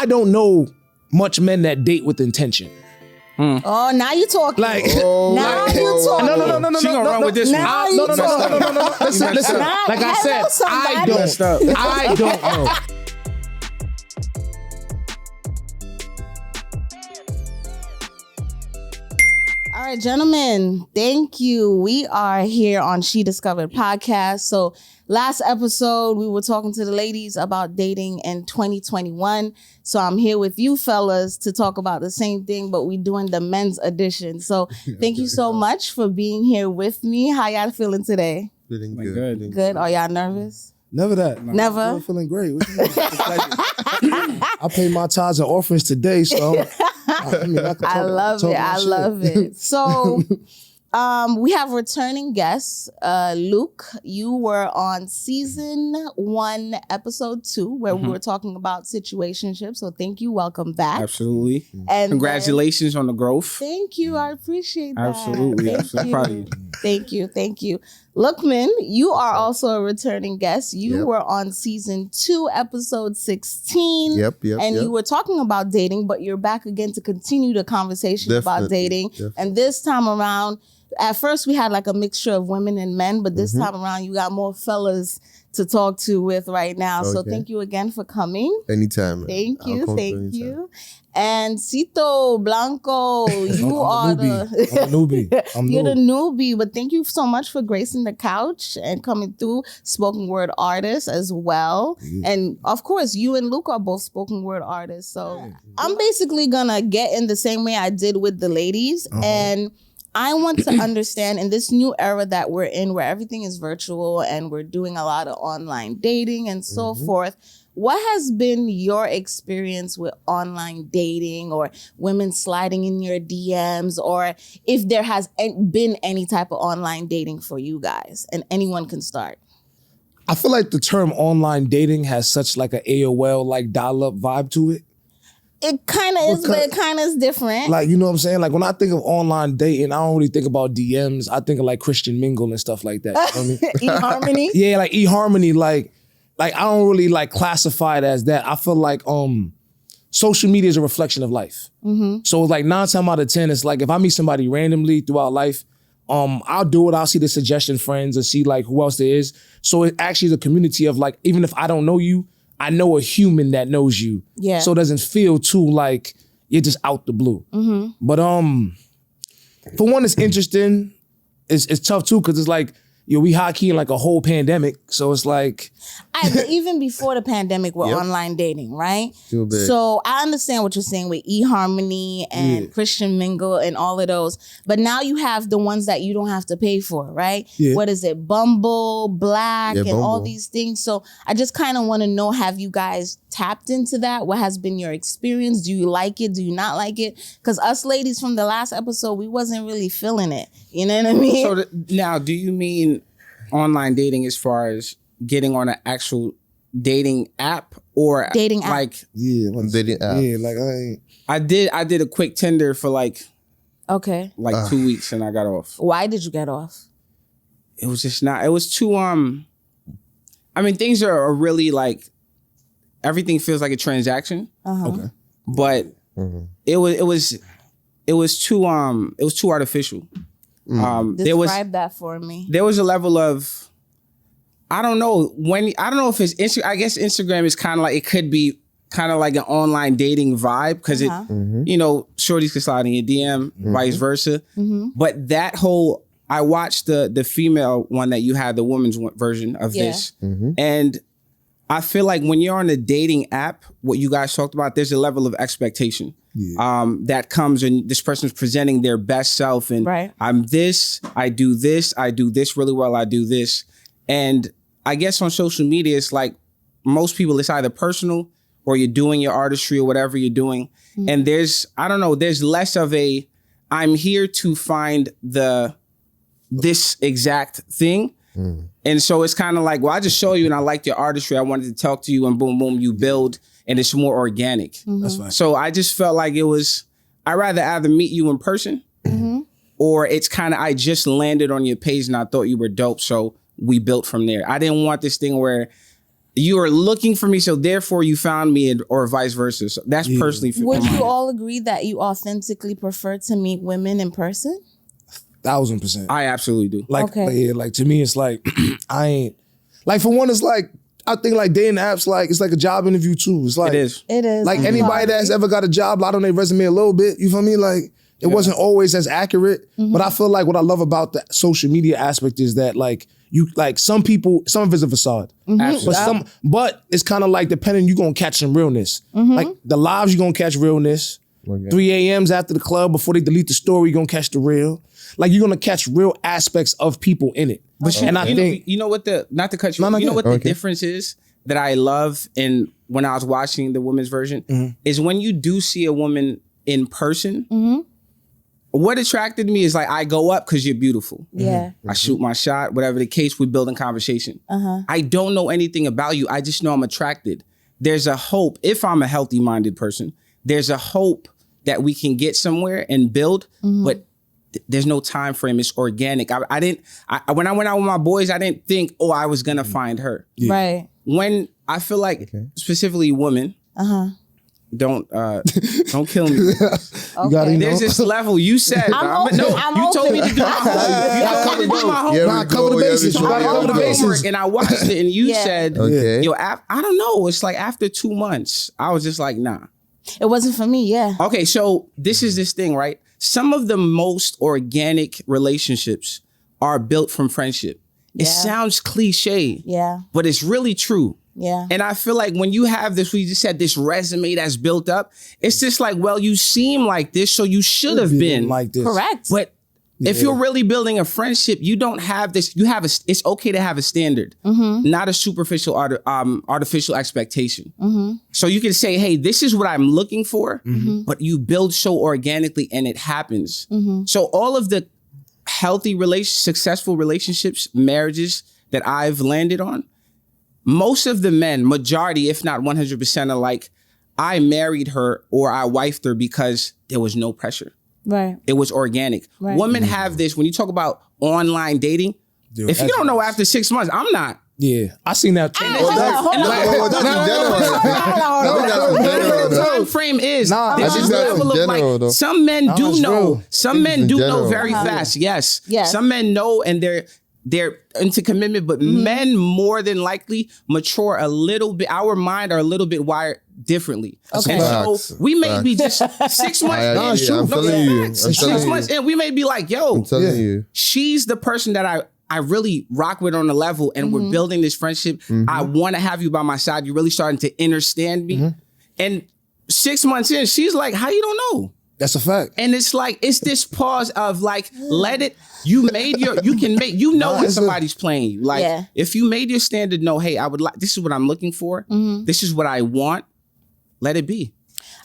I don't know much men that date with intention. Oh, now you talking. Like, now you talking. No. She gonna run with this one. Now you No. talking. Listen. Now Like I said, somebody. I don't know. All right, gentlemen, thank you. We are here on She Discovered podcast. So last episode, we were talking to the ladies about dating in 2021. So I'm here with you fellas to talk about the same thing, but we're doing the men's edition. So thank you so much for being here with me. How y'all feeling today? Feeling good. Good. Are y'all nervous? Never that. Never? I'm feeling great. What you mean? I paid my tithes and offerings today, so I love it. So we have returning guests. Luke, you were on season 1, episode 2, where we were talking about situationships. So thank you. Welcome back. Absolutely. And congratulations on the growth. Thank you. I appreciate that. Absolutely. I'm proud of you. Thank you. Lookman, you are also a returning guest. You were on season 2, episode 16. Yep. And you were talking about dating, but you're back again to continue the conversation about dating. Definitely. And this time around, at first we had like a mixture of women and men, but this time around you got more fellas to talk to with right now. So thank you again for coming. Anytime. Man. Thank you. Anytime. And Cito Blanco, you are the newbie. You're the newbie, but thank you so much for gracing the couch and coming through. Spoken word artist as well. And of course, you and Luke are both spoken word artists. So I'm basically gonna get in the same way I did with the ladies. And I want to understand in this new era that we're in where everything is virtual and we're doing a lot of online dating and so forth. What has been your experience with online dating or women sliding in your DMs, or if there has been any type of online dating for you guys? And anyone can start. I feel like the term online dating has such like an AOL like dial-up vibe to it. It kind of is, but it kind of is different. Like, you know what I'm saying? Like when I think of online dating, I don't really think about DMs. I think of like Christian Mingle and stuff like that. You know what I mean? eHarmony? Yeah, like eHarmony, like I don't really like classify it as that. I feel like social media is a reflection of life. So it's like 9 times out of 10, it's like if I meet somebody randomly throughout life, I'll do it. I'll see the suggestion friends and see like who else there is. So it actually is a community of like, even if I don't know you, I know a human that knows you. Yeah. So it doesn't feel too like you're just out the blue. But for one, it's interesting. It's tough too, because it's like, we high key in like a whole pandemic. So it's like. Even before the pandemic, we're online dating, right? So I understand what you're saying with eHarmony and Christian Mingle and all of those. But now you have the ones that you don't have to pay for, right? Yeah. What is it? Bumble, Black, and Bumble. all these things. So I just kind of want to know, have you guys tapped into that? What has been your experience? Do you like it? Do you not like it? Because us ladies from the last episode, we wasn't really feeling it. You know what I mean? So now, do you mean online dating as far as getting on an actual dating app or Dating app. like Dating app. Yeah, like I did a quick Tinder for like Okay. 2 weeks and I got off. Why did you get off? It was just not, it was too I mean, things are really like, everything feels like a transaction. Okay. But it was too artificial. Describe that for me. There was a level of, I don't know if it's Instagram. I guess Instagram is kind of like, it could be kind of like an online dating vibe because it, shorties can slide in your DM, vice versa. But that whole, I watched the female one that you had, the woman's version of this. And I feel like when you're on a dating app, what you guys talked about, there's a level of expectation. That comes and this person's presenting their best self and I'm this, I do this really well, I do this. And I guess on social media, it's like most people, it's either personal or you're doing your artistry or whatever you're doing. And there's less of a, I'm here to find this exact thing. And so it's kind of like, well, I just show you and I liked your artistry. I wanted to talk to you and boom, boom, you build and it's more organic. That's fine. So I just felt like I'd rather either meet you in person or it's kind of, I just landed on your page and I thought you were dope. So we built from there. I didn't want this thing where you are looking for me, so therefore you found me, or vice versa. So that's personally for Would me. you all agree that you authentically prefer to meet women in person? 1000%. I absolutely do. Like to me, it's like I ain't like for one. It's like I think like dating apps, like it's like a job interview too. It's like It is. Like anybody that's ever got a job, lied on their resume a little bit. You feel me? Like it wasn't always as accurate. But I feel like what I love about the social media aspect is that like you like some of it's a facade. Absolutely. But it's kind of like depending, you gonna catch some realness. Like the lives, you gonna catch realness. 3 a.m.s after the club before they delete the story, you gonna catch the real. Like you're gonna catch real aspects of people in it. But I think you know what not to cut you. You know what the difference is that I love in when I was watching the women's version is when you do see a woman in person. What attracted me is like I go up because you're beautiful. Yeah. I shoot my shot, whatever the case. We build in conversation. I don't know anything about you. I just know I'm attracted. There's a hope if I'm a healthy-minded person. There's a hope that we can get somewhere and build, but there's no time frame. It's organic. When I went out with my boys, I didn't think, I was gonna find her. Right. When I feel like specifically women, don't kill me. Okay. There's this level you said. You told me to do my homework. cover the bases. You gotta cover the bases. And I watched it, and you said, Okay. I don't know. It's like after 2 months, I was just like, nah. It wasn't for me, yeah. Okay, so this is this thing, right? Some of the most organic relationships are built from friendship. It sounds cliche, but it's really true. Yeah. And I feel like when you have this, we just said this resume that's built up, it's just like, well, you seem like this, so you should have been like this. Correct. But if you're really building a friendship, you don't have this. You have it's okay to have a standard, not a superficial artificial expectation. So you can say, hey, this is what I'm looking for, but you build so organically and it happens. So all of the healthy successful relationships, marriages that I've landed on, most of the men, majority, if not 100%, are like, I married her or I wifed her because there was no pressure. Right. It was organic. Right. Women have this, when you talk about online dating, if you don't know after 6 months, I'm not. Yeah, I seen that too. The time frame is there's this that's level in of general, like though. some men do know. real. Some men in do know general. very fast. Yes. Yes. Some men know and they're into commitment, but men more than likely mature a little bit. Our mind are a little bit wired differently. Okay. So we may be just 6 months. I'm telling you. I'm 6 telling months you. in, we may be like, yo, I'm telling you. she's the person that I really rock with on a level, and we're building this friendship. I want to have you by my side. You're really starting to understand me. And 6 months in, she's like, how you don't know? That's a fact. And it's like, it's this pause of like, let it, you know when somebody's playing you. Like, if you made your standard, no, hey, I would like, this is what I'm looking for. This is what I want. Let it be.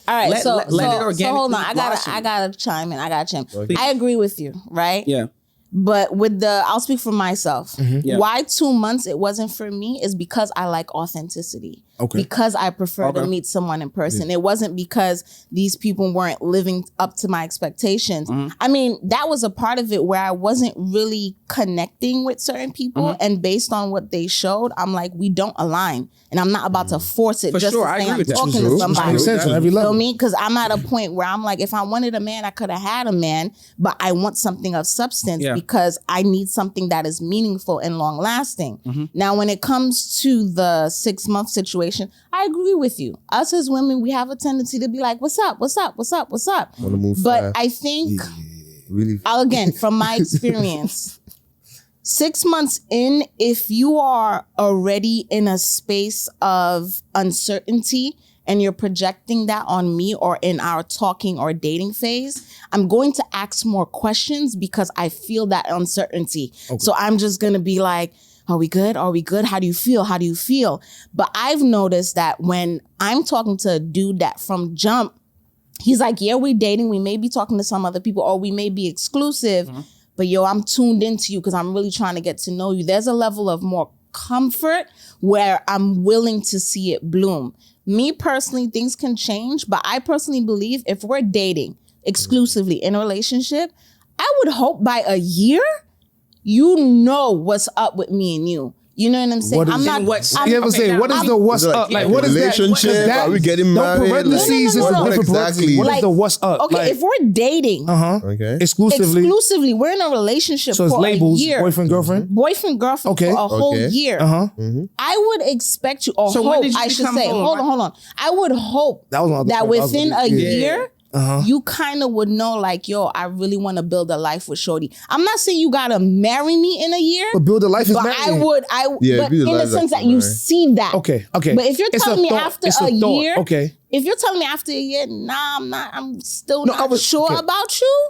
All right, Let it organically so hold on. blossom. I gotta chime in. I agree with you, right? Yeah. But I'll speak for myself. Yeah. Why 2 months it wasn't for me is because I like authenticity. Okay. Because I prefer to meet someone in person. It wasn't because these people weren't living up to my expectations. I mean, that was a part of it where I wasn't really connecting with certain people. And based on what they showed, I'm like, we don't align. And I'm not about to force it For just sure, to I say agree I'm with that. talking Which to is somebody. makes sense on every You level. feel me? Because I'm at a point where I'm like, if I wanted a man, I could have had a man, but I want something of substance because I need something that is meaningful and long lasting. Now, when it comes to the 6 month situation, I agree with you. Us as women, we have a tendency to be like, what's up? What's up? What's up? What's up? Wanna move But fast. I think, Really? again, from my experience, 6 months in, if you are already in a space of uncertainty and you're projecting that on me or in our talking or dating phase, I'm going to ask more questions because I feel that uncertainty. Okay. So I'm just going to be like, are we good? Are we good? How do you feel? How do you feel? But I've noticed that when I'm talking to a dude that from jump, he's like, yeah, we're dating. We may be talking to some other people or we may be exclusive, but yo, I'm tuned into you because I'm really trying to get to know you. There's a level of more comfort where I'm willing to see it bloom. Me personally, things can change, but I personally believe if we're dating exclusively in a relationship, I would hope by a year, you know what's up with me and you. You know what I'm saying? What is- I'm not. What- I'm, You ever say, what is the what's Is it up? Like, what is relationship? that? 'Cause that- Are we getting no, married? parentheses No, is no, no, no. different What parentheses. exactly? What is Like, the what's up? okay, Like, if we're dating Okay. exclusively. we're in a relationship So it's for labels, a year. boyfriend, girlfriend. Boyfriend, girlfriend Okay. for a whole Okay. year. I would expect you, or So when hope, did you I should become say, homo? hold on. I would hope That was my other that point. I was within gonna- a yeah. year, you kind of would know, like, yo, I really want to build a life with Shorty. I'm not saying you gotta marry me in a year, But build a life is but marrying. Yeah, but build a in the life sense like that you married. see that. Okay. But if you're It's a telling me thought. after It's a thought. year, Okay. if you're telling me after a year, nah, I'm still No, I not was- sure okay. about you.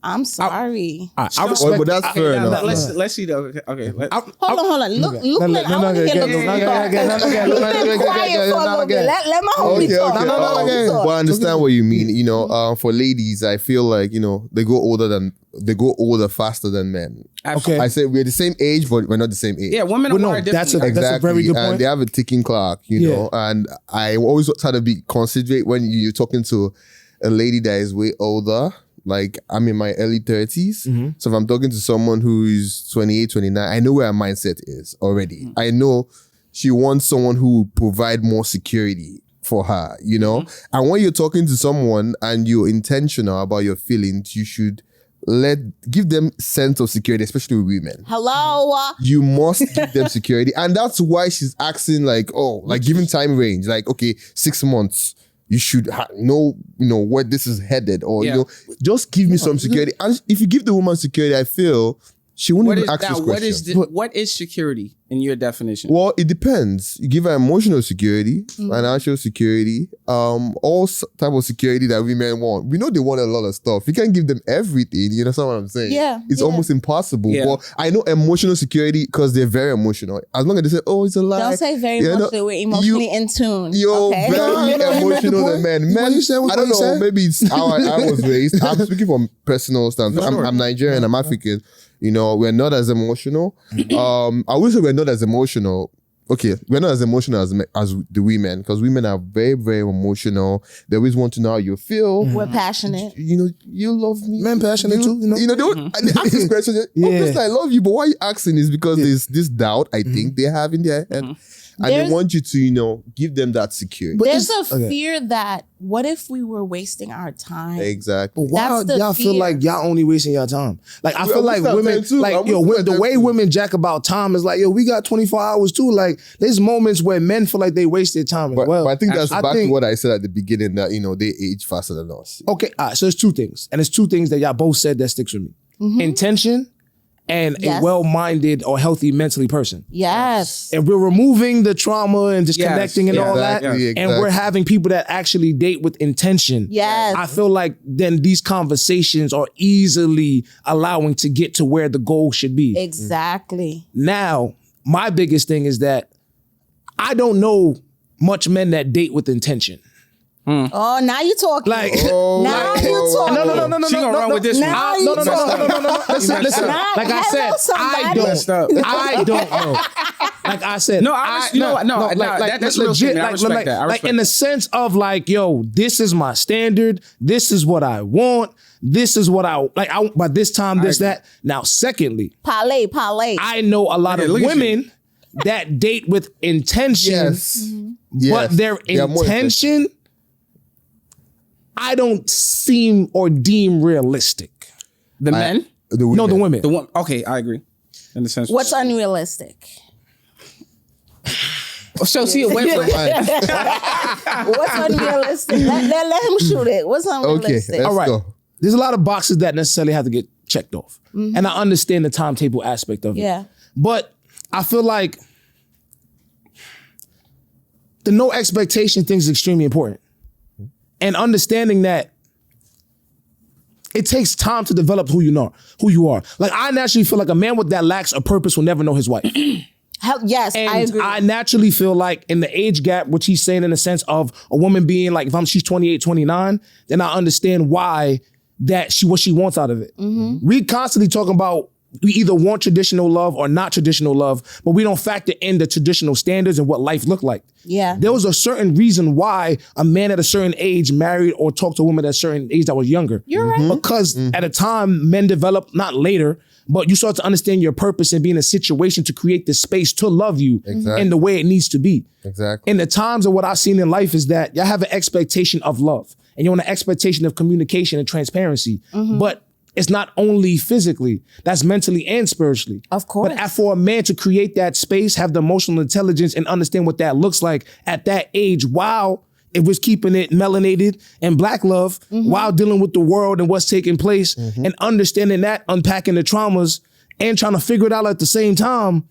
I'm sorry. I Well, respect. but that's fair enough. Let's see though. Okay. Hold on. Look, No, I no, want to hear no, Luke no, talk. Luke been quiet for a little bit. Let my homie Okay, talk. okay. Let my homie talk. But I understand what you mean. You know, for ladies, I feel like, you know, they go older faster than men. Okay. I say we're the same age, but we're not the same age. Yeah, women are Well, no, wired that's differently. That's a very good And point. they have a ticking clock, you Yeah. know. And I always try to be considerate when you're talking to a lady that is way older. Like, I'm in my early 30s. So if I'm talking to someone who is 28, 29, I know where her mindset is already. I know she wants someone who will provide more security for her, you know? And when you're talking to someone and you're intentional about your feelings, you should give them sense of security, especially with women. Hello. You must give them security. And that's why she's asking, like, giving time range. Like, okay, 6 months. You should know, where this is headed, or just give me some security. And if you give the woman security, I feel she won't even ask this question. What is security in your definition? Well, it depends. You give her emotional security, financial security, all type of security that women want. We know they want a lot of stuff. You can't give them everything. You know what I'm saying? Yeah, It's yeah. almost impossible. Yeah. But I know emotional security because they're very emotional. As long as they say, "Oh, it's a lie." Don't say very you know, emotional. We're emotionally in tune. You're Okay. very No, he made the emotional than point. men. What Men, you said was I don't what you know. said. Maybe it's how I was raised. I'm speaking from personal standpoint. I'm Nigerian. I'm African. You know, we're not as emotional. I would say we're not as emotional. Okay, we're not as emotional as the women, because women are very, very emotional. They always want to know how you feel. We're passionate. You know, you love me. Men passionate too, you know? They ask this question. Obviously, I love you, but why are you asking is because there's this doubt I think they have in their head. And There's- they want you to, give them that security. There's a fear that what if we were wasting our time? Exactly. But why That's the y'all feel fear. like y'all only wasting your time? Like, I Well, feel we like start women, saying too. like, I'm yo, with the that way too. women jack about time is like, yo, we got 24 hours too. Like, there's moments where men feel like they waste their time as But, well. but I think that's I back think- to what I said at the beginning, that, they age faster than us. Okay, all right, so there's two things. And there's two things that y'all both said that sticks with me. Intention and Yes. a well-minded or healthy mentally person. Yes. And we're removing the trauma and just Yes, connecting and yeah, all that. exactly, And we're having people that actually date with intention. Yes. I feel like then these conversations are easily allowing to get to where the goal should be. Exactly. Now, my biggest thing is that I don't know much men that date with intention. Oh, now you talking. Like, now you talking. no. She gonna run with this one. Now you No. talking. Listen. Now, Like I said, hello, somebody. I Messed up. don't know. Like I said, No, that's real statement. I respect that. I like respect in the sense of like, yo, this is my standard. This is what I want. This is what I like. By this time, this, that. Now, secondly, Parlay. I know a lot of look at women that date with intention, Yes. but their They are more intention, I don't seem or deem realistic. The men? The women. No, the women. The one. Okay, I agree. In the sense. What's unrealistic? So see, wait. What's unrealistic? Let him shoot it. What's Okay, unrealistic? let's All right. go. There's a lot of boxes that necessarily have to get checked off. And I understand the timetable aspect of it. Yeah. But I feel like the no expectation thing is extremely important. And understanding that it takes time to develop who you are. Like, I naturally feel like a man with that lacks a purpose will never know his wife. Yes, And I agree. I naturally feel like in the age gap, which he's saying in the sense of a woman being like, she's 28, 29, then I understand why what she wants out of it. We constantly talking about we either want traditional love or not traditional love, but we don't factor in the traditional standards and what life looked like. Yeah. There was a certain reason why a man at a certain age married or talked to a woman at a certain age that was younger. You're right. Because at a time, men developed, not later, but you start to understand your purpose and be in a situation to create the space to love you in the way it needs to be. Exactly. In the times of what I've seen in life is that y'all have an expectation of love and you're on an expectation of communication and transparency, but it's not only physically, that's mentally and spiritually. Of course. But for a man to create that space, have the emotional intelligence and understand what that looks like at that age, while it was keeping it melanated and black love, while dealing with the world and what's taking place and understanding that, unpacking the traumas and trying to figure it out at the same time,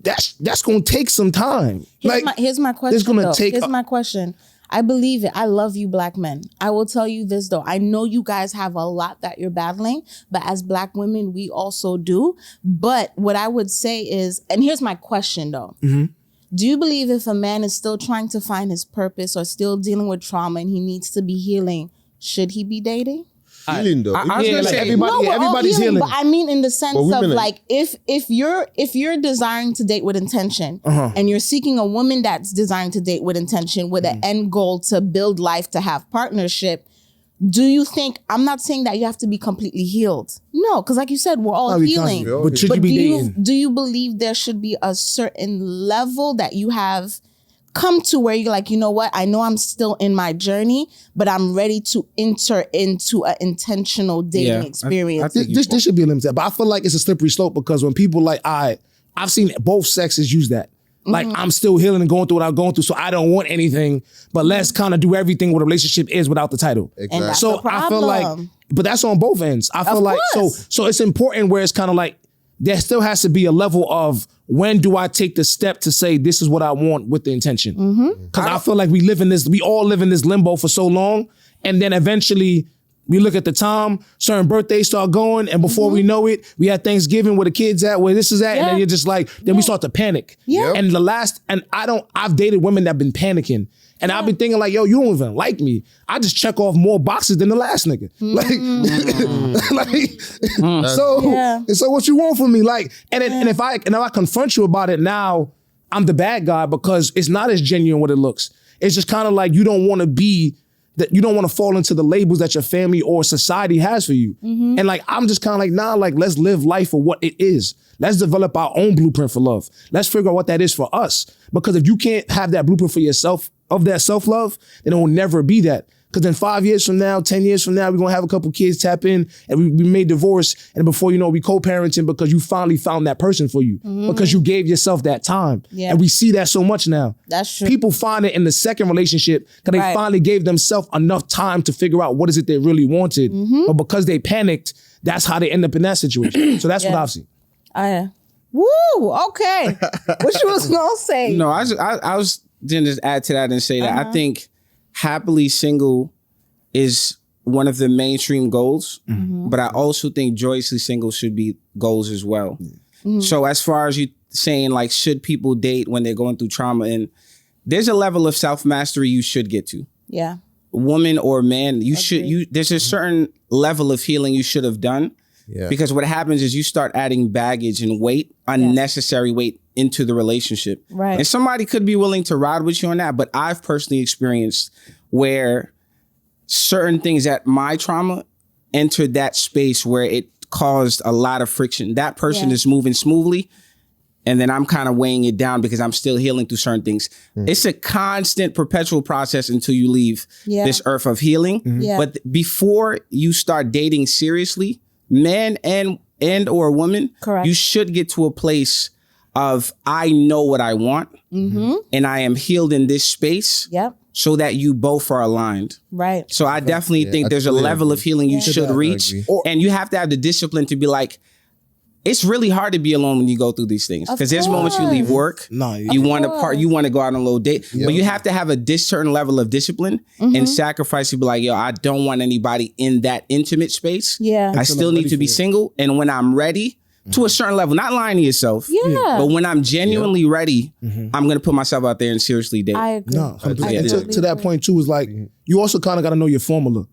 that's going to take some time. Here's my question. Here's my question. I believe it. I love you, black men. I will tell you this though. I know you guys have a lot that you're battling, but as black women, we also do. But what I would say is, and here's my question though. Do you believe if a man is still trying to find his purpose or still dealing with trauma and he needs to be healing, should he be dating? Healing though. I was gonna say everybody's healing. But I mean in the sense But of women are- like if you're desiring to date with intention and you're seeking a woman that's desiring to date with intention with an end goal to build life, to have partnership, do you think, I'm not saying that you have to be completely healed. No, because like you said, we're all healing. But should you be dating? Do you believe there should be a certain level that you have come to where you're like, you know what, I know I'm still in my journey, but I'm ready to enter into an intentional dating experience? This should be a limit, but I feel like it's a slippery slope because when people like, I've seen both sexes use that. Like, I'm still healing and going through what I'm going through, so I don't want anything, but let's kind of do everything what a relationship is without the title. Exactly. And that's So the I feel like, problem. but that's on both ends. I feel like, course. so it's important where it's kind of like, there still has to be a level of when do I take the step to say this is what I want with the intention? Because I feel like we all live in this limbo for so long, and then eventually we look at the time, certain birthdays start going, and before we know it, we had Thanksgiving where the kids at, where this is at, and then you're just like, then we start to panic. Yeah. And I've dated women that have been panicking. And I've been thinking like, yo, you don't even like me. I just check off more boxes than the last nigga. So what you want from me? Like, and if I confront you about it now, I'm the bad guy because it's not as genuine what it looks. It's just kind of like you don't want to fall into the labels that your family or society has for you. And like, I'm just kind of like, nah, like, let's live life for what it is. Let's develop our own blueprint for love. Let's figure out what that is for us. Because if you can't have that blueprint for yourself, of that self-love, then it will never be that. Because then 5 years from now, 10 years from now, we're going to have a couple kids tap in and we may divorce. And before you know, we co-parenting because you finally found that person for you. Because you gave yourself that time. Yeah. And we see that so much now. That's true. People find it in the second relationship because they finally gave themselves enough time to figure out what is it they really wanted. But because they panicked, that's how they end up in that situation. So that's what I've seen. Woo, okay. What you was gonna say? No, I was gonna just add to that and say that I think happily single is one of the mainstream goals, but I also think joyously single should be goals as well. So as far as you saying like, should people date when they're going through trauma, and there's a level of self-mastery you should get to. Yeah. Woman or man, there's a certain level of healing you should have done. Yeah. Because what happens is you start adding baggage and weight, unnecessary weight into the relationship. Right. And somebody could be willing to ride with you on that. But I've personally experienced where certain things at my trauma entered that space where it caused a lot of friction. That person is moving smoothly, and then I'm kind of weighing it down because I'm still healing through certain things. It's a constant, perpetual process until you leave this earth of healing. But before you start dating seriously, man and or woman, correct, you should get to a place of, I know what I want, and I am healed in this space. Yep. So that you both are aligned. Right. So I definitely think there's a level of healing you should reach. And you have to have the discipline to be like, it's really hard to be alone when you go through these things. Because there's moments you leave work, you want to go out on a little date, but you have to have a certain level of discipline and sacrifice to be like, yo, I don't want anybody in that intimate space. Yeah. I still need to be single. And when I'm ready, to a certain level, not lying to yourself. Yeah. But when I'm genuinely ready, I'm going to put myself out there and seriously date. I agree. No, to that point too is like, you also kind of got to know your formula.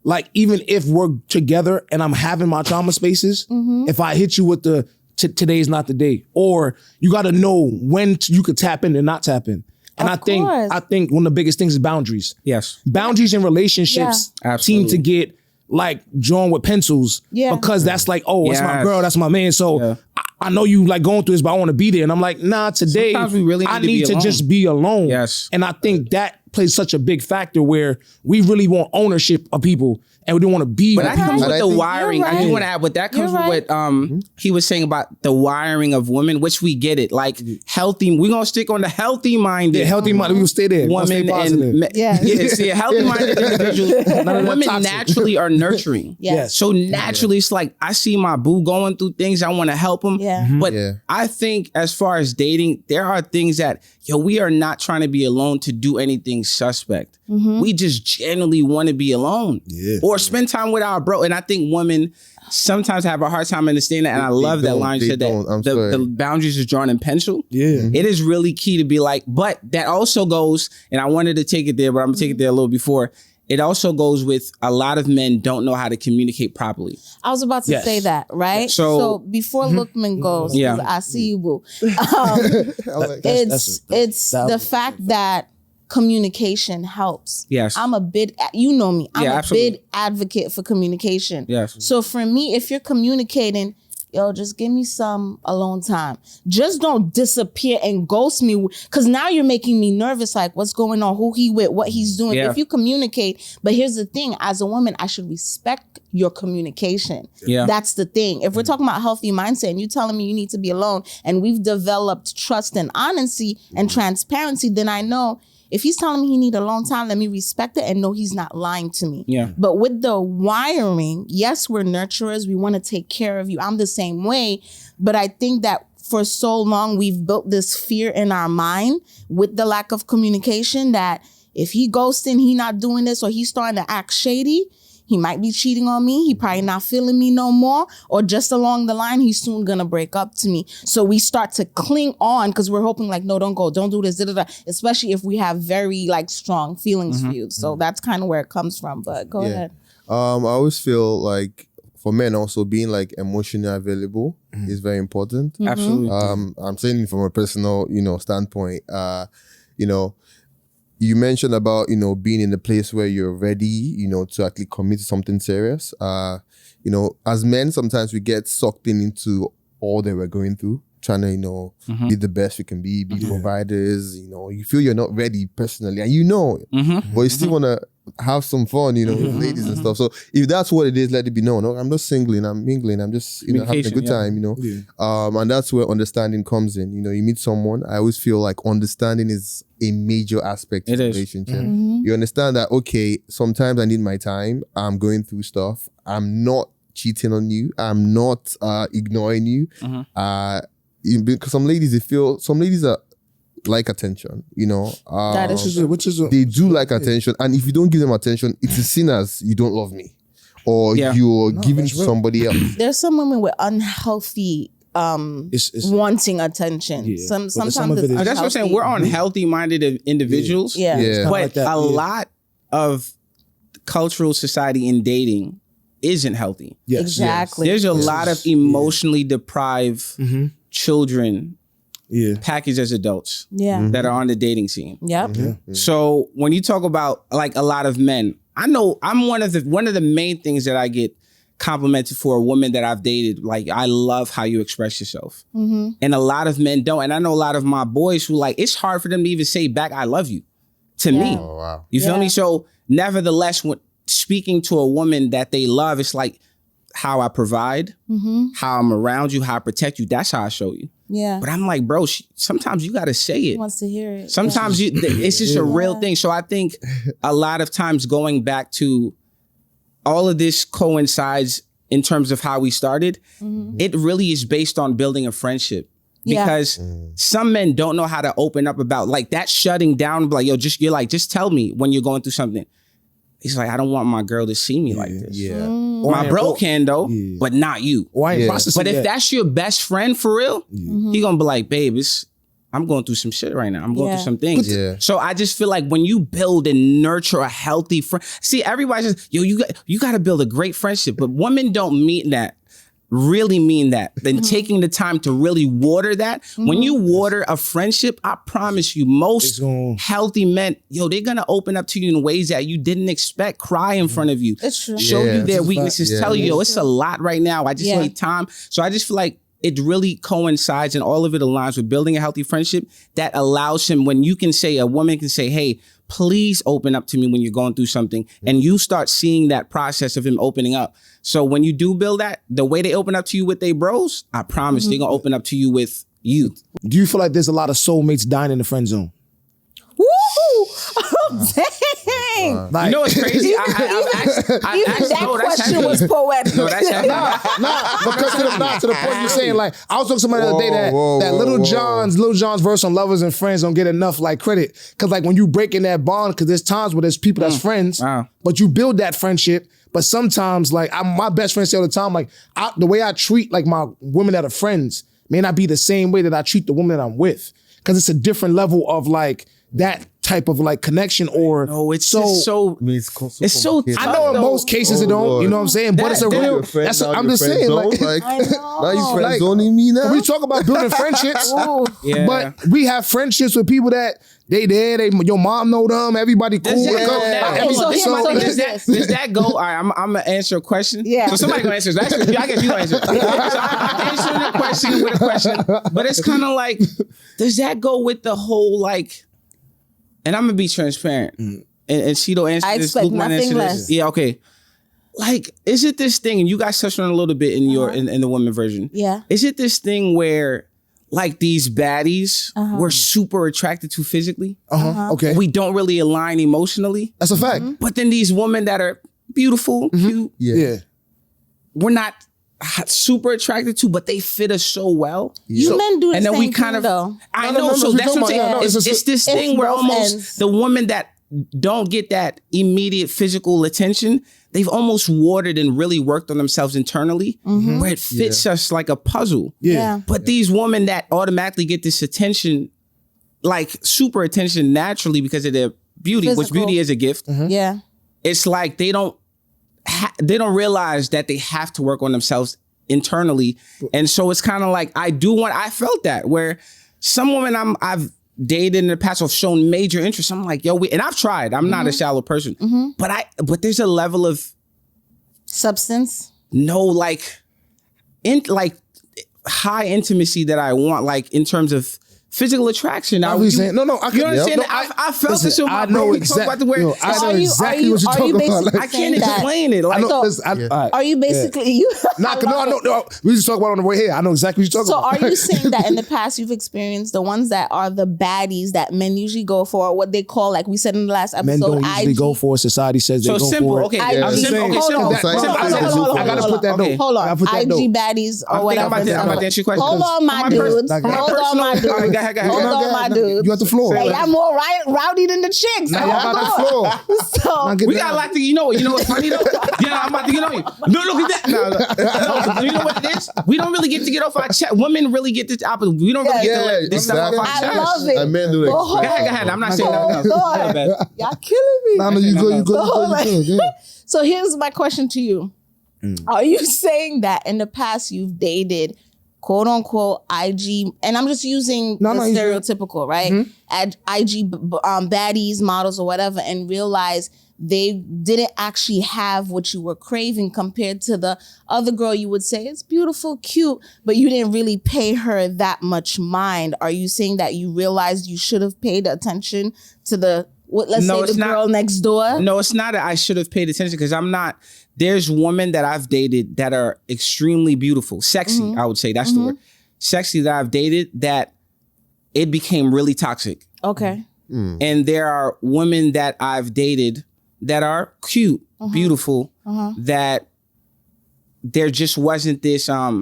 like even if we're together and I'm having my trauma spaces, if I hit you with the today's not the day, or you got to know when you could tap in and not tap in. And I think one of the biggest things is boundaries. Yes. Boundaries in relationships seem to get like drawn with pencils because that's like, oh, it's my girl, that's my man. So I know you like going through this, but I want to be there. And I'm like, nah, today sometimes we really need to just be alone. Yes. And I think that plays such a big factor where we really want ownership of people and we don't want to be But with that comes people. with the wiring. I do want to add, but that comes with what he was saying about the wiring of women, which we get it. Like healthy, we're going to stick on the healthy minded. Yeah, healthy minded, we will stay there. Women and see, healthy minded individuals. Women naturally are nurturing. Yes. So naturally, it's like, I see my boo going through things. I want to help him. Yeah. But I think as far as dating, there are things that, we are not trying to be alone to do anything suspect. We just genuinely want to be alone or spend time with our bro. And I think women sometimes have a hard time understanding that. And I love that line you said that the boundaries is drawn in pencil. Yeah. It is really key to be like, but that also goes, and I wanted to take it there, but I'm gonna take it there a little before. It also goes with a lot of men don't know how to communicate properly. I was about to say that, right? So before Lookman goes, 'cause I see you, boo. It's the fact that communication helps. Yes. I'm a big, you know me, I'm a absolutely. big advocate for communication. Yes. So for me, if you're communicating, just give me some alone time. Just don't disappear and ghost me, because now you're making me nervous. Like, what's going on? Who he with? What he's doing? Yeah. If you communicate, but here's the thing: as a woman, I should respect your communication. Yeah. That's the thing. If we're talking about healthy mindset, and you're telling me you need to be alone, and we've developed trust and honesty and transparency, then I know. If he's telling me he need a long time, let me respect it and know he's not lying to me. Yeah. But with the wiring, yes, we're nurturers. We want to take care of you. I'm the same way. But I think that for so long, we've built this fear in our mind with the lack of communication that if he ghosting, he not doing this, or he's starting to act shady, he might be cheating on me. He probably not feeling me no more. Or just along the line, he's soon going to break up to me. So we start to cling on because we're hoping like, no, don't go. Don't do this. Da, da, da. Especially if we have very like strong feelings for you. So that's kind of where it comes from. But go ahead. I always feel like for men also being like emotionally available is very important. Absolutely. I'm saying it from a personal, standpoint. You mentioned about, being in a place where you're ready, to actually commit to something serious. As men, sometimes we get sucked into all that we're going through, trying to, be the best we can be providers, you feel you're not ready personally, and but you still want to have some fun, with ladies and stuff. So if that's what it is, let it be known. I'm not singling, I'm mingling, I'm just, having a good time, and that's where understanding comes in. You meet someone, I always feel like understanding is a major aspect of the relationship. You understand that, okay, sometimes I need my time, I'm going through stuff, I'm not cheating on you, I'm not ignoring you. Because some ladies are like attention, That is true. They do like attention, and if you don't give them attention, it's a sin as you don't love me, or you're giving to somebody else. There's some women with unhealthy wanting attention. Sometimes it's that's what I'm saying. We're on healthy-minded individuals. Yeah. But a lot of cultural society in dating isn't healthy. Yes. Exactly. There's a lot of emotionally deprived children packaged as adults that are on the dating scene. Yep. So when you talk about like a lot of men, I know I'm one of the main things that I get complimented for a woman that I've dated. Like, I love how you express yourself. And a lot of men don't. And I know a lot of my boys who like, it's hard for them to even say back, I love you to me. Oh, wow. You feel me? So nevertheless, when speaking to a woman that they love, it's like how I provide, how I'm around you, how I protect you. That's how I show you. Yeah. But I'm like, bro, sometimes you got to say it. He wants to hear it. Sometimes it's just a real thing. So I think a lot of times going back to all of this coincides in terms of how we started. It really is based on building a friendship. Because some men don't know how to open up about like that shutting down. Like, just tell me when you're going through something. He's like, I don't want my girl to see me like this. My bro can though, but not you. Or I ain't processing But if that's your best friend for real, he gonna be like, babe, I'm going through some shit right now. I'm going through some things. Yeah. So I just feel like when you build and nurture a healthy friend, see, everybody says, yo, you got to build a great friendship, but women don't mean that. Really mean that. Then taking the time to really water that. When you water a friendship, I promise you, most healthy men, yo, they're gonna open up to you in ways that you didn't expect. Cry in front of you. It's true. Show you their weaknesses. Tell you, yo, it's a lot right now. I just need time. So I just feel like it really coincides and all of it aligns with building a healthy friendship that allows him, when you can say, a woman can say, hey, please open up to me when you're going through something. And you start seeing that process of him opening up. So when you do build that, the way they open up to you with their bros, I promise they're going to open up to you with you. Do you feel like there's a lot of soulmates dying in the friend zone? Woo! Oh, dang. Like, You know what's crazy? Even that question was poetic. No, that's happening. because to the point you're saying, like, I was talking to somebody the other day that Little John's verse on Lovers and Friends don't get enough like credit. Cause like when you break in that bond, cause there's times where there's people that's friends, but you build that friendship. But sometimes, like, my best friend say all the time, like, the way I treat like my women that are friends may not be the same way that I treat the woman that I'm with. Cause it's a different level of like that type of like connection or it's so it's so tough, I know in most cases it don't, you know what I'm saying? But it's a real, that's what I'm just saying. Like, now you friend zoning me now. We talk about building friendships, but we have friendships with people that your mom know them, everybody cool. Does that go? All right, I'm gonna answer a question. Yeah. So somebody gonna answer. I guess you gonna answer. So I'm answering a question with a question, but it's kind of like, does that go with the whole like? And I'm gonna be transparent, and Sheeto answer this. I expect nothing less. Yeah, okay. Like, is it this thing? And you guys touched on it a little bit in your in the woman version. Yeah. Is it this thing where like these baddies we're super attracted to physically? Okay. We don't really align emotionally. That's a fact. But then these women that are beautiful, cute, we're not super attracted to, but they fit us so well. You men do the and then same we kind thing, of, though. I know, so that's what I'm saying. It's this thing where almost ends. the woman that don't get that immediate physical attention, they've almost watered and really worked on themselves internally, where it fits us like a puzzle. Yeah. But these women that automatically get this attention, like super attention naturally because of their beauty, which beauty is a gift. Yeah. It's like they don't realize that they have to work on themselves internally. And so it's kind of like, I felt that where some women I've dated in the past have shown major interest. I'm like, yo, and I've tried. I'm not a shallow person, but there's a level of substance. No, like high intimacy that I want, like in terms of physical attraction. I was saying, no, I you understand? I felt this. I know exactly. I know exactly what you're talking about. I can't explain it. Like, are you basically you? No. We just talk about it on the way here. I know exactly what you're talking about. So, are you saying that in the past you've experienced the ones that are the baddies that men usually go for, what they call, like we said in the last episode, men don't usually go for it. Society says they go for it. Okay, I'm simple. I gotta put that note. Hold on. IG baddies or whatever. Hold on, my dudes. Hold on, my dudes. Hold on, my dude. You at the floor. Like, I'm more rowdy than the chicks. Now y'all got the floor. So we got a lot to, you know what's funny though? Yeah, I'm about to get on you. No, look at that. No, you know what it is? We don't really get to get off our chest. Women really get this opposite. We don't really get to let this stuff off our chest. I love it. Men do that. Go ahead. I'm not saying nothing else. Y'all killing me. No, you go. So here's my question to you. Are you saying that in the past you've dated quote unquote IG, and I'm just using the stereotypical, right? At IG baddies, models, or whatever, and realize they didn't actually have what you were craving compared to the other girl you would say is beautiful, cute, but you didn't really pay her that much mind. Are you saying that you realized you should have paid attention to the girl next door? No, it's not that I should have paid attention, because I'm not. There's women that I've dated that are extremely beautiful, sexy, I would say, that's the word. Sexy that I've dated that it became really toxic. Okay. And there are women that I've dated that are cute, beautiful, that there just wasn't this, I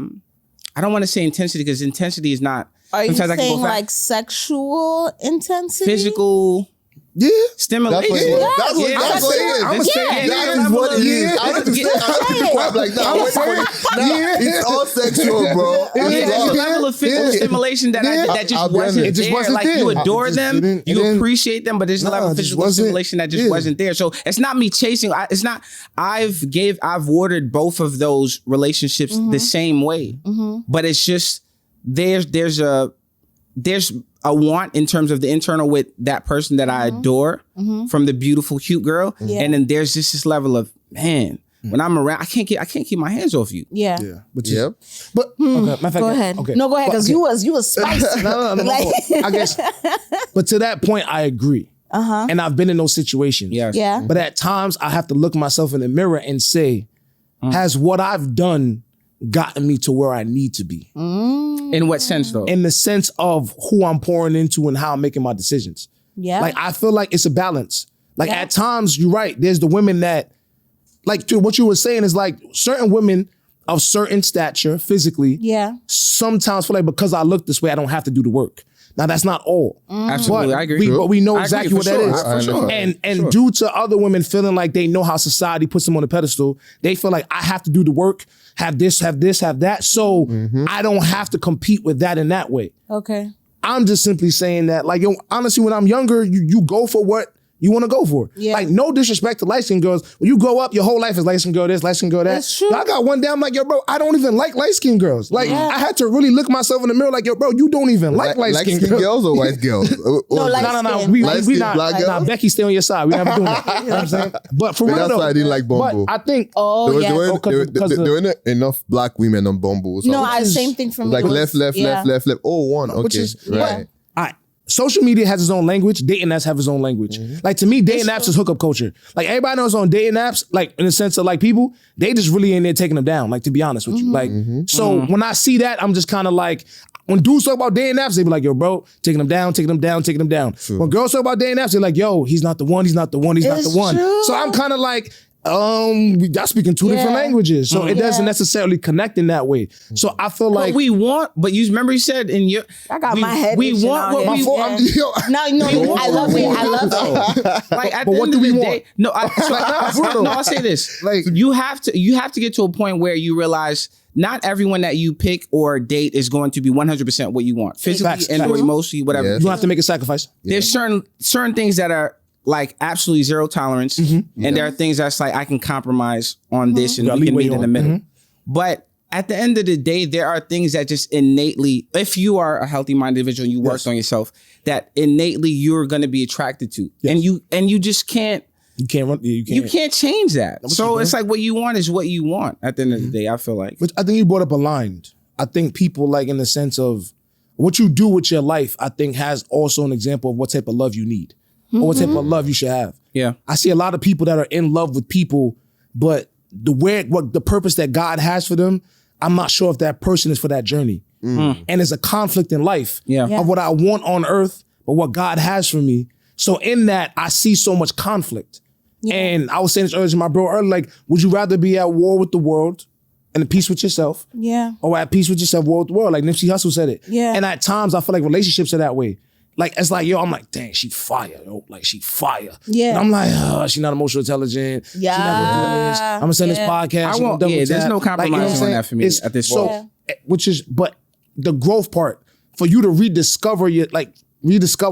don't want to say intensity, because intensity is not. Are you saying like sexual intensity? Physical. Yeah. Stimulation. That's what that is what it is. I have to say, like that. It's all sexual, bro. There's a level of physical stimulation that just wasn't there. Like you adore them, you appreciate them, but there's a level of physical stimulation that just wasn't there. So it's not me chasing. It's not. I've watered both of those relationships the same way, but it's just there's a want in terms of the internal with that person that I adore from the beautiful, cute girl. And then there's just this level of, man, when I'm around, I can't keep my hands off you. Yeah. But Go ahead. Okay. No, go ahead, because you was spicy. No. I guess. But to that point, I agree. And I've been in those situations. Yes. Yeah. But at times I have to look myself in the mirror and say, has what I've done gotten me to where I need to be? In what sense, though? In the sense of who I'm pouring into and how I'm making my decisions. Yeah. Like, I feel like it's a balance. Like, at times, you're right. There's the women that, like, to what you were saying is like certain women of certain stature physically sometimes feel like because I look this way, I don't have to do the work. Now, that's not all. Absolutely, I agree. But we know exactly what that is. For sure. And due to other women feeling like they know how society puts them on a pedestal, they feel like I have to do the work, have this, have that. So I don't have to compete with that in that way. Okay. I'm just simply saying that, like, honestly, when I'm younger, you go for what you want to go for. Yeah. Like, no disrespect to light-skinned girls. When you grow up, your whole life is light-skinned girl this, light-skinned girl that. That's true. I got one down, I'm like, yo, bro, I don't even like light-skinned girls. Like, I had to really look myself in the mirror like, yo, bro, you don't even like light-skinned girls. or white girls? No, We Light-skinned not. black Nah, girls? Becky, stay on your side. We never doing that. You know what I'm saying? But for real, That's though, why I didn't like Bumble. But I think, There weren't enough black women on Bumble. So No, same thing for me. like left. Oh, one. Okay. Which is right. social media has its own language. Dating apps have its own language. Like, to me, dating apps is hookup culture. Like, everybody knows on dating apps, like, in the sense of, like, people, they just really in there taking them down, like, to be honest with you. Like, so when I see that, I'm just kind of like, when dudes talk about dating apps, they be like, yo, bro, taking them down. True. When girls talk about dating apps, they're like, yo, he's not the one. It's true. So I'm kind of like, y'all speaking two different languages. So it doesn't necessarily connect in that way. So I feel like but you remember you said in your I got my head. we itching want out what here. we No, I love it. like at But the what end do of we the want? day, I'll say this. Like, you have to get to a point where you realize not everyone that you pick or date is going to be 100% what you want. Physically and or emotionally, whatever. Yes. you have to make a sacrifice. There's certain things that are like absolutely zero tolerance. And there are things that's like I can compromise on this and we can meet in the middle. But at the end of the day, there are things that just innately, if you are a healthy minded individual and you worked on yourself, that innately you're gonna be attracted to. And you just can't You can't run. you can't change that. So it's like what you want is what you want at the end of the day, I feel like. But I think you brought up a line. I think people, like, in the sense of what you do with your life, I think has also an example of what type of love you need. Or what type of love you should have. Yeah. I see a lot of people that are in love with people, but the purpose that God has for them, I'm not sure if that person is for that journey. And there's a conflict in life of what I want on earth, but what God has for me. So in that, I see so much conflict. And I was saying this earlier to my bro earlier, like, would you rather be at war with the world and at peace with yourself? Yeah. Or at peace with yourself, war with the world? Like Nipsey Hussle said it. Yeah. And at times, I feel like relationships are that way. Like, it's like, yo, I'm like, dang, she fire, yo. Like, she fire. Yeah. And I'm like, oh, she not emotional intelligent. Yeah. She never do this. I'm gonna send this podcast. There's no compromise on that for me at this point. But the growth part, for you to rediscover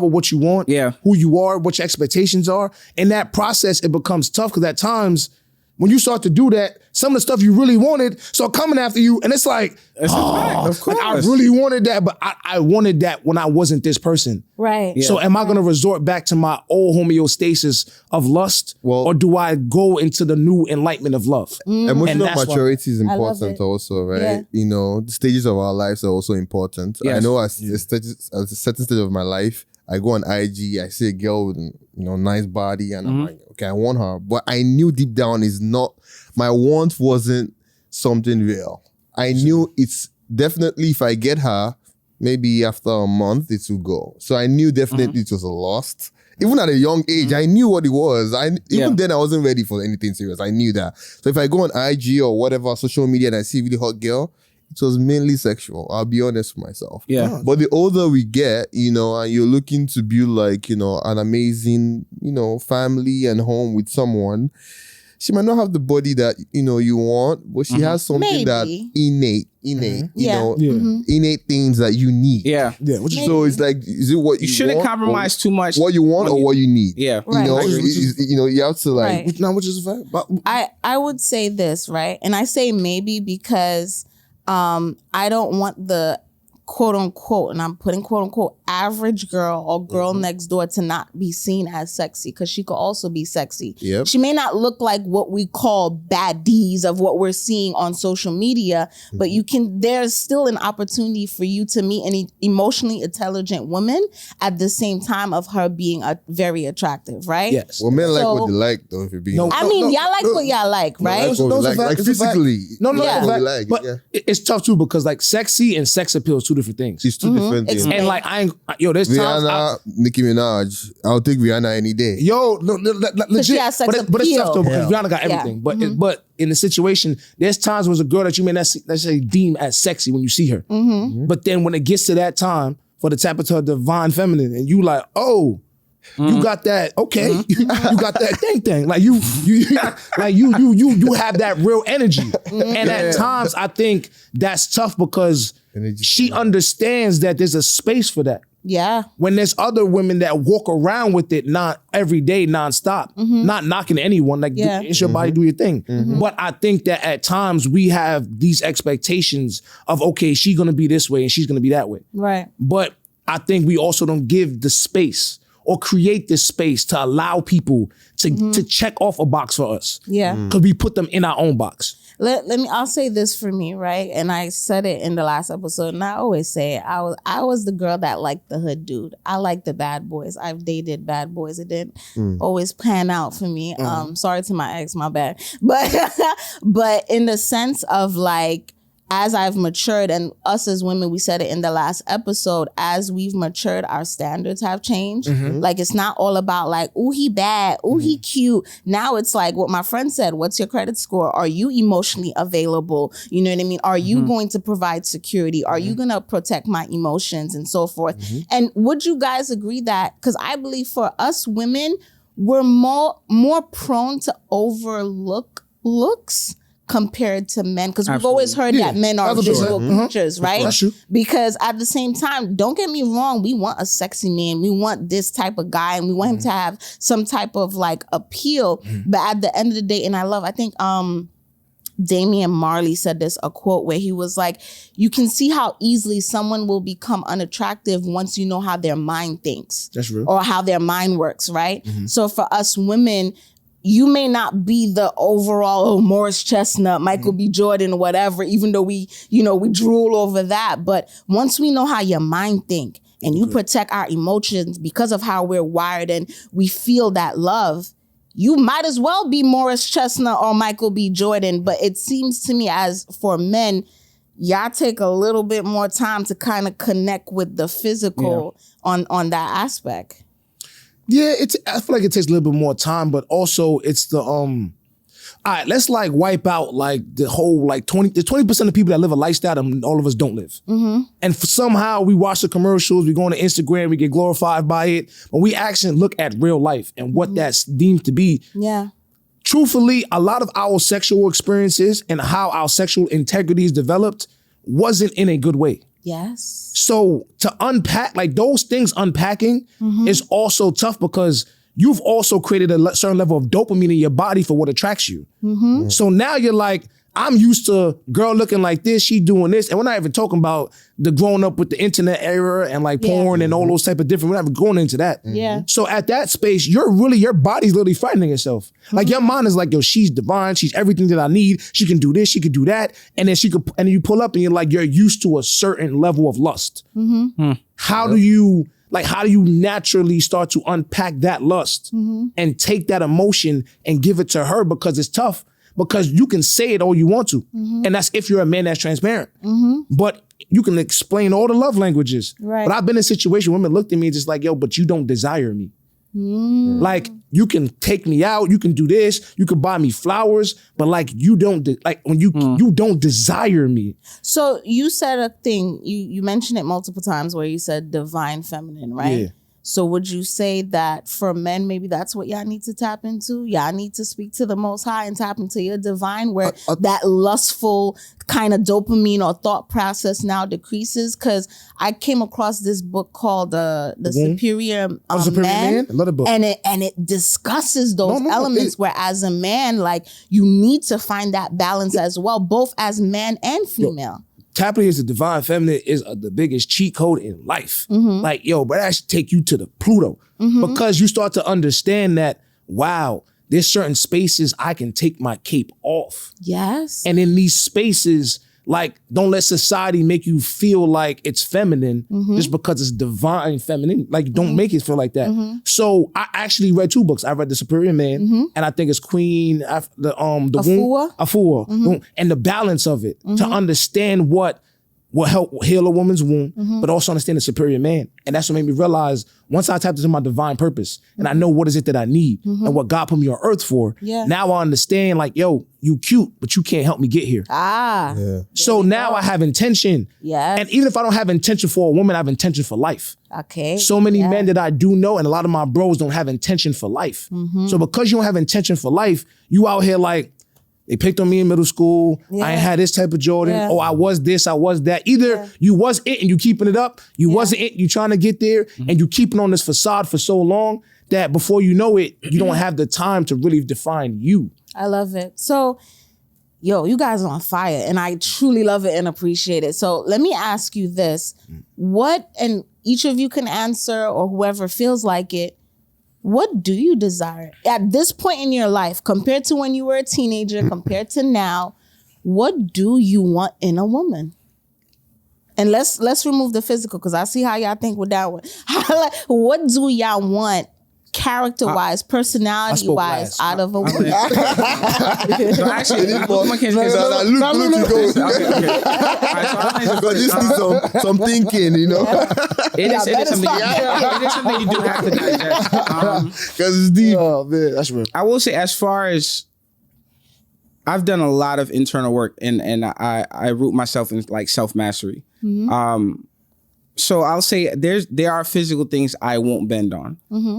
what you want, who you are, what your expectations are. In that process, it becomes tough because at times, when you start to do that, some of the stuff you really wanted start coming after you, and it's like, of course. Like, I really wanted that, but I wanted that when I wasn't this person. Right. Yeah. So am I going to resort back to my old homeostasis of lust, or do I go into the new enlightenment of love? Emotional maturity is important it. also, right? Yeah. You know, the stages of our lives are also important. Yes. I know at a certain stage of my life, I go on IG, I see a girl with, nice body, and I'm like, okay, I want her. But I knew deep down my want wasn't something real. I knew it's definitely, if I get her, maybe after a month, it will go. So I knew definitely it was a lost. Even at a young age, I knew what it was. Even then, I wasn't ready for anything serious. I knew that. So if I go on IG or whatever, social media, and I see a really hot girl, it was mainly sexual. I'll be honest with myself. Yeah. But the older we get, and you're looking to build like, an amazing, family and home with someone, she might not have the body that, you want, but she has something that innate, innate things that you need. Yeah. Yeah. So it's like, is it what You shouldn't compromise too much. What you want or what you need? Yeah. Right. You have to like. Right. Now, which is a fact. I would say this, right? And I say maybe because I don't want the quote unquote, and I'm putting quote unquote average girl or girl next door to not be seen as sexy, because she could also be sexy. Yep. She may not look like what we call baddies of what we're seeing on social media, but there's still an opportunity for you to meet an emotionally intelligent woman at the same time of her being very attractive, right? Yes. Well, men like what they like, though. If you're being y'all like what y'all like, right? Like physically. But it's tough too, because like sexy and sex appeal is two different things. It's two different things. And like there's times Rihanna, Nicki Minaj. I'll take Rihanna any day. Legit. she has sex but it's tough though, because Yeah. Rihanna got everything. But in the situation, there's times when there's a girl that you may not let's say deem as sexy when you see her. But then when it gets to that time for the tap into her divine feminine, and you like, oh, you got that, okay. You got that thing. Like you have that real energy. And at times I think that's tough because she understands that there's a space for that. Yeah. When there's other women that walk around with it not every day, nonstop, not knocking anyone, like it's your body, do your thing. But I think that at times we have these expectations of, okay, she's gonna be this way and she's gonna be that way. Right. But I think we also don't give the space or create this space to allow people to check off a box for us. Yeah. Because we put them in our own box. I'll say this for me, right? And I said it in the last episode, and I always say it. I was the girl that liked the hood dude. I liked the bad boys. I've dated bad boys. It didn't always pan out for me. Sorry to my ex, my bad. But in the sense of like, as I've matured, and us as women, we said it in the last episode, as we've matured, our standards have changed. Like, it's not all about like, ooh, he bad, ooh, he cute. Now it's like what my friend said, what's your credit score? Are you emotionally available? You know what I mean? Are you going to provide security? Are you going to protect my emotions and so forth? And would you guys agree that, because I believe for us women, we're more prone to overlook looks compared to men, because we've always heard that men are visual creatures, right? That's true. Because at the same time, don't get me wrong, we want a sexy man, we want this type of guy, and we want him to have some type of like appeal. But at the end of the day, and I think Damian Marley said this, a quote where he was like, you can see how easily someone will become unattractive once you know how their mind thinks. That's real. Or how their mind works, right? So for us women, you may not be the overall Morris Chestnut, Michael B. Jordan, whatever, even though we drool over that. But once we know how your mind think and you protect our emotions because of how we're wired and we feel that love, you might as well be Morris Chestnut or Michael B. Jordan. But it seems to me as for men, y'all take a little bit more time to kind of connect with the physical on that aspect. Yeah, I feel like it takes a little bit more time, but also it's the all right, let's like wipe out like the whole like 20% of people that live a lifestyle that all of us don't live. And somehow we watch the commercials, we go on to Instagram, we get glorified by it, but we actually look at real life and what that's deemed to be. Yeah. Truthfully, a lot of our sexual experiences and how our sexual integrity is developed wasn't in a good way. Yes. So to unpack, like those things unpacking is also tough because you've also created a certain level of dopamine in your body for what attracts you. So now you're like, I'm used to girl looking like this, she doing this. And we're not even talking about the growing up with the internet era and like porn and all those type of different, we're not even going into that. Yeah. So at that space, your body's literally frightening itself. Like your mind is like, yo, she's divine. She's everything that I need. She can do this. She can do that. And then and you pull up and you're like, you're used to a certain level of lust. How do you naturally start to unpack that lust and take that emotion and give it to her? Because it's tough. Because you can say it all you want to. And that's if you're a man that's transparent. But you can explain all the love languages. Right. But I've been in a situation where women looked at me just like, yo, but you don't desire me. Like, you can take me out, you can do this, you can buy me flowers, but like you don't you don't desire me. So you said a thing, you mentioned it multiple times where you said divine feminine, right? Yeah. So would you say that for men, maybe that's what y'all need to tap into? Y'all need to speak to the Most High and tap into your divine, where that lustful kind of dopamine or thought process now decreases? Because I came across this book called The Superior Man. I love the book. And it discusses those elements where as a man, like, you need to find that balance as well, both as man and female. Tapping into the divine feminine is the biggest cheat code in life. Like, but that should take you to the Pluto. Because you start to understand that, wow, there's certain spaces I can take my cape off. Yes. And in these spaces, like, don't let society make you feel like it's feminine just because it's divine feminine. Like, don't make it feel like that. So I actually read 2 books. I read The Superior Man, and I think it's Queen, the Afua, and the balance of it, to understand what will help heal a woman's womb, but also understand the superior man. And that's what made me realize, once I tapped into my divine purpose and I know what is it that I need and what God put me on earth for, now I understand, like, yo, you cute, but you can't help me get here. So now I have intention. And even if I don't have intention for a woman, I have intention for life. So many men that I do know, and a lot of my bros don't have intention for life. So because you don't have intention for life, you out here like, they picked on me in middle school. I ain't had this type of Jordan. Oh, I was this, I was that. Either you was it and you keeping it up, you wasn't it, you trying to get there, and you keeping on this facade for so long that before you know it, you don't have the time to really define you. I love it. So, you guys are on fire, and I truly love it and appreciate it. So let me ask you this. What, and each of you can answer, or whoever feels like it, what do you desire at this point in your life compared to when you were a teenager, compared to now? What do you want in a woman? And let's remove the physical, because I see how y'all think with that one. What do y'all want character-wise, personality-wise out of a woman? So actually, Look, you go. But this needs some thinking, It is something you do have to digest. Because it's deep. Oh, man, that's real. I will say, as far as I've done a lot of internal work, and I root myself in like self-mastery. So I'll say there are physical things I won't bend on,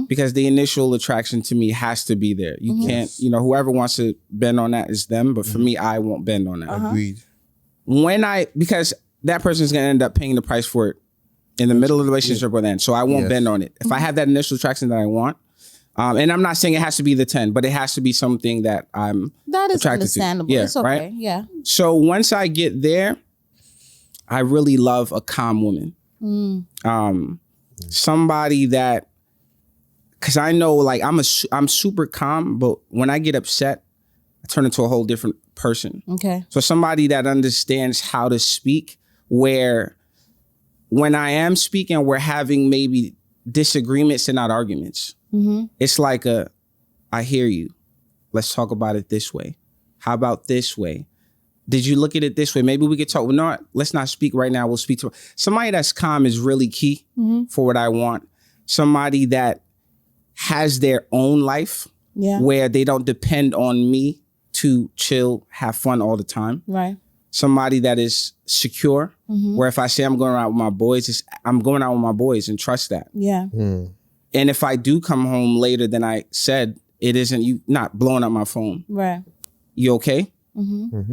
because the initial attraction to me has to be there. You can't, whoever wants to bend on that is them. But for me, I won't bend on that. Agreed. Because that person's going to end up paying the price for it in the middle of the relationship or then. So I won't bend on it. If I have that initial attraction that I want, and I'm not saying it has to be the 10, but it has to be something that I'm that is attracted understandable. to. Yeah, it's okay. Right? Yeah. So once I get there, I really love a calm woman. Somebody that, because I know, like, I'm super calm, but when I get upset, I turn into a whole different person. Okay. So somebody that understands how to speak, where when I am speaking, we're having maybe disagreements and not arguments. It's like I hear you. Let's talk about it this way. How about this way? Did you look at it this way? Maybe we could talk. Well, no, let's not speak right now. We'll speak to somebody that's calm is really key for what I want. Somebody that has their own life where they don't depend on me to chill, have fun all the time. Right. Somebody that is secure, where if I say I'm going out with my boys, I'm going out with my boys, and trust that. Yeah. And if I do come home later than I said, it isn't you not blowing up my phone. Right. You okay?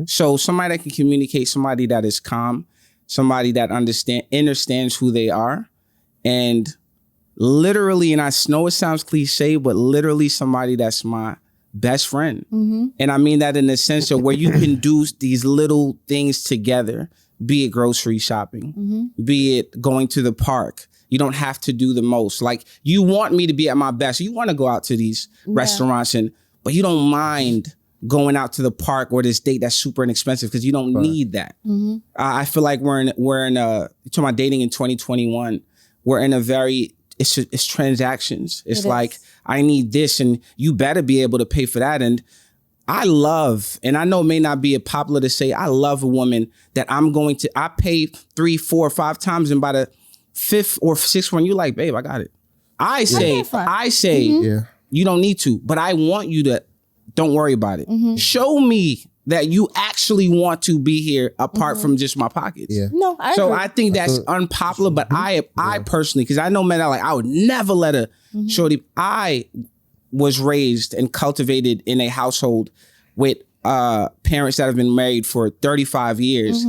So somebody that can communicate, somebody that is calm, somebody that understands who they are, and literally, and I know it sounds cliche, but literally somebody that's my best friend. And I mean that in the sense of where you can do these little things together, be it grocery shopping, be it going to the park. You don't have to do the most. Like, you want me to be at my best. You want to go out to these restaurants, but you don't mind going out to the park or this date that's super inexpensive because you don't need that. I feel like we're in you're talking about dating in 2021. We're in a very, it's transactions. It's like, I need this and you better be able to pay for that. And I love, and I know it may not be popular to say, I love a woman that I pay 3, 4, 5 times, and by the 5th or 6th one, you like, babe, I got it. I say, you don't need to, but I want you to, don't worry about it. Show me that you actually want to be here apart from just my pockets. Yeah. No, I So agree. I think that's unpopular, but I personally, because I know men are like, I would never let a shorty. I was raised and cultivated in a household with parents that have been married for 35 years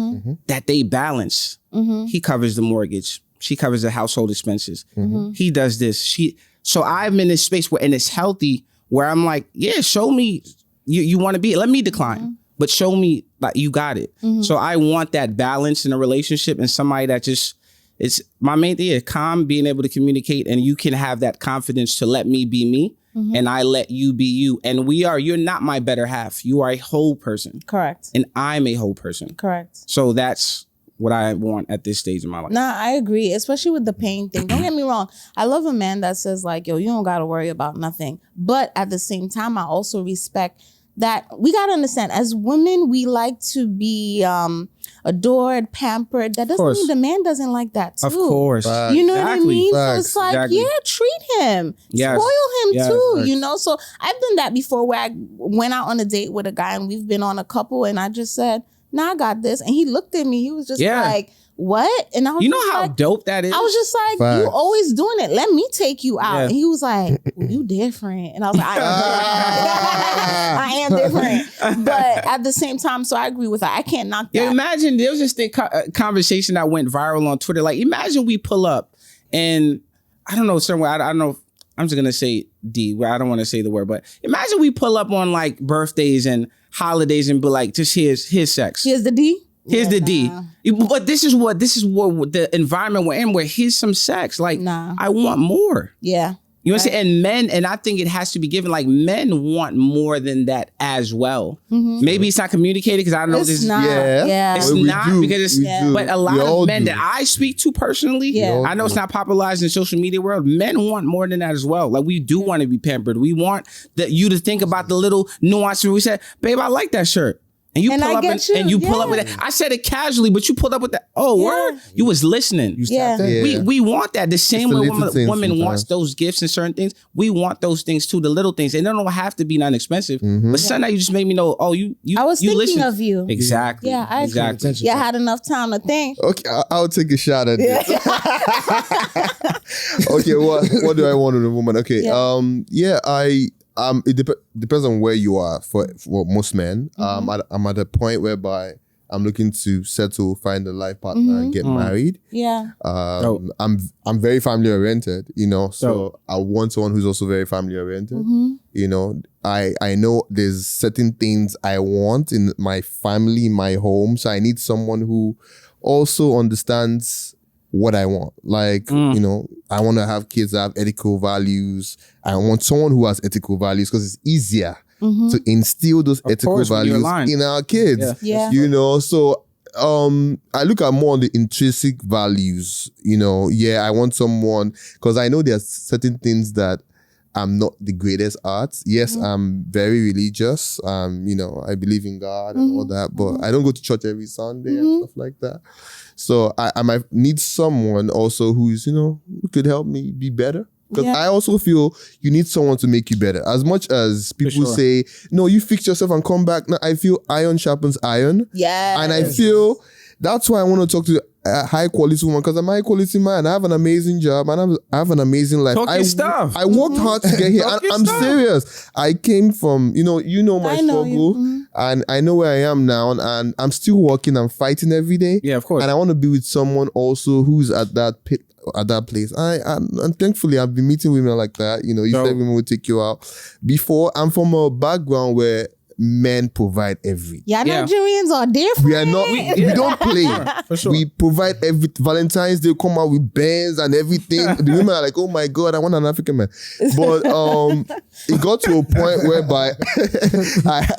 that they balance. He covers the mortgage. She covers the household expenses. He does this. So I'm in this space where, and it's healthy, where I'm like, yeah, show me you want to be. Let me decline, but show me like you got it. So I want that balance in a relationship and somebody that just, it's my main thing is calm, being able to communicate, and you can have that confidence to let me be me. And I let you be you. And you're not my better half. You are a whole person. Correct. And I'm a whole person. Correct. So that's what I want at this stage in my life. Nah, I agree, especially with the pain thing. Don't get me wrong. I love a man that says like, yo, you don't got to worry about nothing. But at the same time, I also respect that we got to understand, as women, we like to be adored, pampered. That doesn't mean the man doesn't like that too. Of course. You know what I mean? So it's like, Exactly. yeah, treat him. Yes. Spoil him Yes. too, Facts. you know? So I've done that before where I went out on a date with a guy and we've been on a couple and I just said, nah, I got this. And he looked at me. He was just like, what? And I was You know just how like, dope that is? I was just like, you always doing it. Let me take you out. Yeah. And he was like, well, you different. And I was like, I am different. But at the same time, so I agree with that. I can't knock that. Yeah, imagine there was this thing, conversation that went viral on Twitter. Like, imagine we pull up and I don't know, somewhere, I don't know if, I'm just going to say D, where I don't want to say the word, but imagine we pull up on like birthdays and holidays and be like, just here's sex. Here's the D. Here's the D. But this is what the environment we're in, where here's some sex. Like, I want more. Yeah. You know what I'm saying? And men, and I think it has to be given, like, men want more than that as well. Maybe it's not communicated because I don't know It's this. not. Yeah. It's We not do. because We it's, do. but a lot We all of men do. that I speak to personally, Yeah. I know it's not popularized in social media world. Men want more than that as well. Like, we do want to be pampered. We want you to think about the little nuances. We said, babe, I like that shirt. And you And pull I up get and you, you pull up with that. I said it casually, but you pulled up with that. Oh, word? You was listening. Yeah. We want that. The same the way little things women sometimes. wants those gifts and certain things. We want those things too, the little things. They don't have to be non-expensive. But something you just made me know, oh, you I was you thinking listen. of you. Exactly. Yeah, I agree. exactly. Yeah, I had enough time to think. Okay, I'll take a shot at this. Okay, what do I want in a woman? Okay, it depends on where you are. For most men, I'm at a point whereby I'm looking to settle, find a life partner, and get married. Yeah. I'm very family oriented, you know, so I want someone who's also very family oriented. You know, I know there's certain things I want in my family, my home, so I need someone who also understands what I want. Like, you know, I want to have kids that have ethical values. I want someone who has ethical values because it's easier to instill those ethical course, when you're values aligned. in our kids. Yeah. You know, so I look at more on the intrinsic values. You know, I want someone, because I know there's certain things that I'm not the greatest at. Yes, I'm very religious. You know, I believe in God and all that, but I don't go to church every Sunday and stuff like that. So I might need someone also who's, you know, who could help me be better. Because I also feel you need someone to make you better. As much as people say, no, you fix yourself and come back. No, I feel iron sharpens iron. Yeah. And I feel that's why I want to talk to a high quality woman, because I'm a high quality man. I have an amazing job and I have an amazing life. Talk your stuff. I worked hard to get here. I'm serious. I came from, you know my struggle, and I know where I am now, and I'm still working. I'm fighting every day. Yeah, of course. And I want to be with someone also who's at that pit, at that place. And thankfully I've been meeting women like that. You know, you said women will take you out. Before, I'm from a background where men provide everything. Yeah, Nigerians are different. We are not. We don't play. For sure. We provide every Valentine's Day. Come out with bands and everything. The women are like, "Oh my God, I want an African man." But it got to a point whereby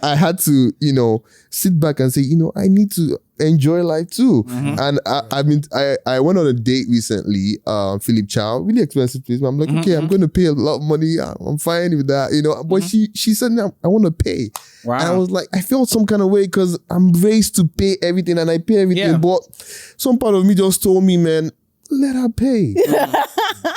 I had to, you know, sit back and say, you know, I need to enjoy life too. And I went on a date recently, Philip Chow, really expensive place. I'm like, okay, I'm going to pay a lot of money. I'm fine with that, you know. But she said, no, I want to pay. Wow. And I was like, I felt some kind of way because I'm raised to pay everything and I pay everything. Yeah. But some part of me just told me, man, let her pay.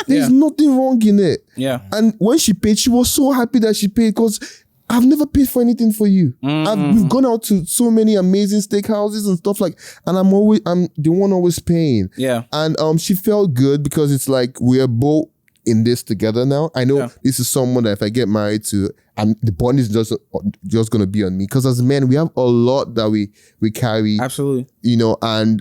There's nothing wrong in it. Yeah. And when she paid, she was so happy that she paid because I've never paid for anything for you. We've gone out to so many amazing steakhouses and stuff like, and I'm the one always paying. Yeah. And she felt good because it's like we're both in this together now. I know this is someone that if I get married to, the bond is just going to be on me. Because as men, we have a lot that we carry. Absolutely. You know, and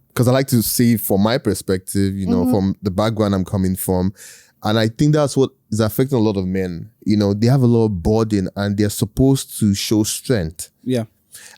because I like to see from my perspective, you know, from the background I'm coming from. And I think that's what is affecting a lot of men. You know, they have a lot of burden and they're supposed to show strength. Yeah.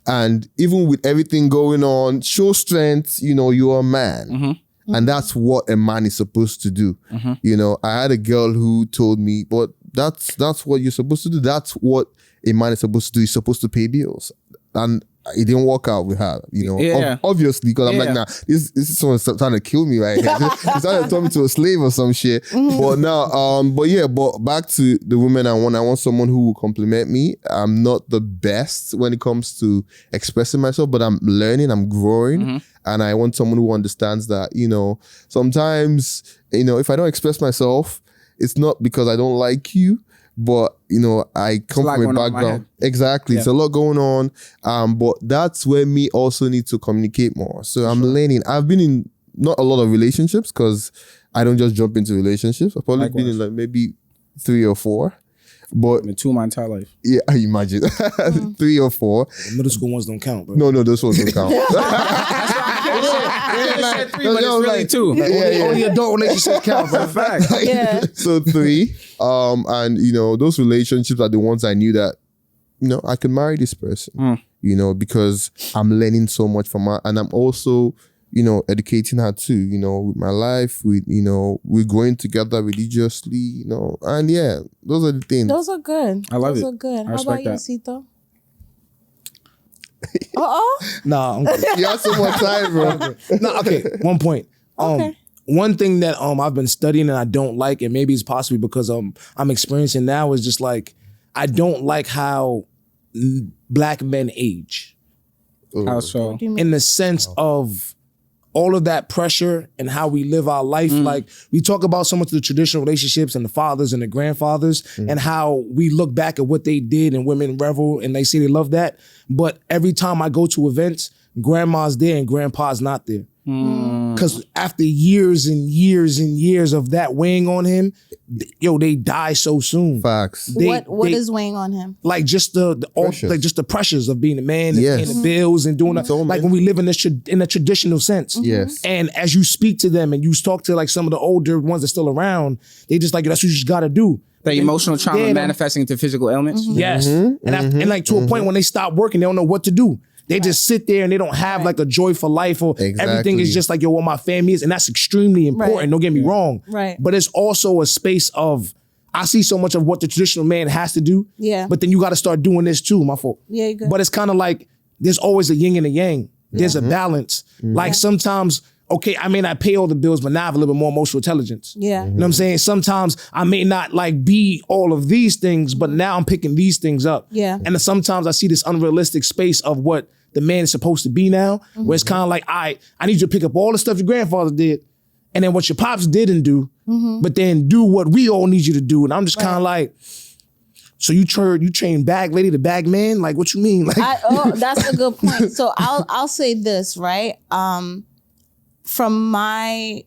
And even with everything going on, show strength, you know, you're a man. And that's what a man is supposed to do. You know, I had a girl who told me, but that's what you're supposed to do. That's what a man is supposed to do. He's supposed to pay bills. And it didn't work out with her, you know. Obviously, because I'm like, nah, this is someone trying to kill me right here. He's trying to turn me to a slave or some shit. But now, but back to the women I want someone who will compliment me. I'm not the best when it comes to expressing myself, but I'm learning, I'm growing. And I want someone who understands that, you know, sometimes, you know, if I don't express myself, it's not because I don't like you, but, you know, I come from a background. Exactly. It's a lot going on. But that's where me also need to communicate more. So I'm learning. I've been in not a lot of relationships because I don't just jump into relationships. I've probably been in like maybe 3 or 4. But I've been 2 my entire life. Yeah, I imagine. 3 or 4. The middle school ones don't count, bro. No, those ones don't count. Said 3, but it's really 2. Only adult relationships count, bro. Fact. So 3. And you know, those relationships are the ones I knew that, you know, I can marry this person. You know, because I'm learning so much from her, and I'm also, you know, educating her too, you know, with my life, we're growing together religiously, you know, and yeah, those are the things. Those are good. I love those it. Are good. I How about respect you, that. Cito? Nah, I'm good. You have so much time, bro. No, okay. One point. Okay. One thing that I've been studying and I don't like, and maybe it's possibly because I'm experiencing now, is just like I don't like how black men age. How so? In the sense of all of that pressure and how we live our life. Like we talk about so much of the traditional relationships and the fathers and the grandfathers and how we look back at what they did and women revel and they say they love that. But every time I go to events, grandma's there and grandpa's not there. Because after years and years and years of that weighing on him, they die so soon. Facts. What is weighing on him? Like just just the pressures of being a man and paying the bills and doing that. Like when we live in a traditional sense. Yes. And as you speak to them and you talk to like some of the older ones that are still around, they just like, that's what you just gotta do. The emotional trauma manifesting into physical ailments. Yes. And like to a point when they stop working, they don't know what to do. They just sit there and they don't have like a joy for life or everything is just like, what my family is. And that's extremely important. Don't get me wrong. Right. But it's also a space of, I see so much of what the traditional man has to do. Yeah. But then you got to start doing this too, my fault. Yeah, you good. But it's kind of like, there's always a yin and a yang. There's a balance. Like sometimes, okay, I may not pay all the bills, but now I have a little bit more emotional intelligence. Yeah. You know what I'm saying? Sometimes I may not like be all of these things, but now I'm picking these things up. Yeah. And then sometimes I see this unrealistic space of what the man is supposed to be now, where it's kind of like, I need you to pick up all the stuff your grandfather did, and then what your pops didn't do, but then do what we all need you to do. And I'm just kind of like, so you train bag lady to bag man? Like, what you mean? Like, that's a good point. So I'll say this, right? From my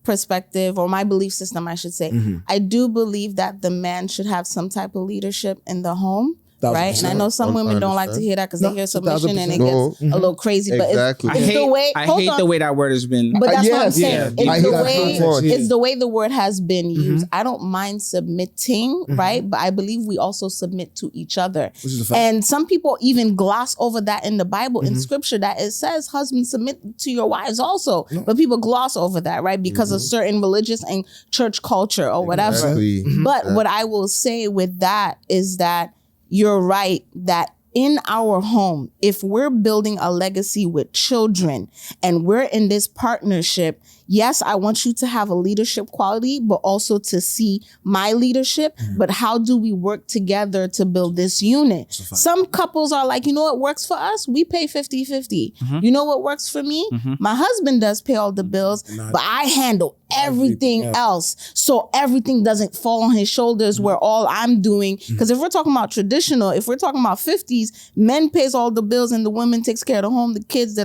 perspective or my belief system, I should say, I do believe that the man should have some type of leadership in the home. 1,000%. Right, and I know some women don't like to hear that because they hear submission and it gets a little crazy. But Exactly. it's the way. I hate the way that word has been. But that's what I'm Yes. saying. Yeah. I It's hate the that way. so much. It's the way the word has been used. I don't mind submitting, right? But I believe we also submit to each other. Which is a fact. And some people even gloss over that in the Bible, in Scripture, that it says, "Husbands, submit to your wives." Also, but people gloss over that, right? Because of certain religious and church culture or whatever. Exactly. But what I will say with that is that you're right that in our home, if we're building a legacy with children and we're in this partnership, yes, I want you to have a leadership quality, but also to see my leadership. But how do we work together to build this unit? Some couples are like, you know what works for us? We pay 50-50. You know what works for me? My husband does pay all the bills, but I handle everything else. So everything doesn't fall on his shoulders where all I'm doing. Because if we're talking about traditional, if we're talking about 50s, men pays all the bills and the women takes care of the home, the kids,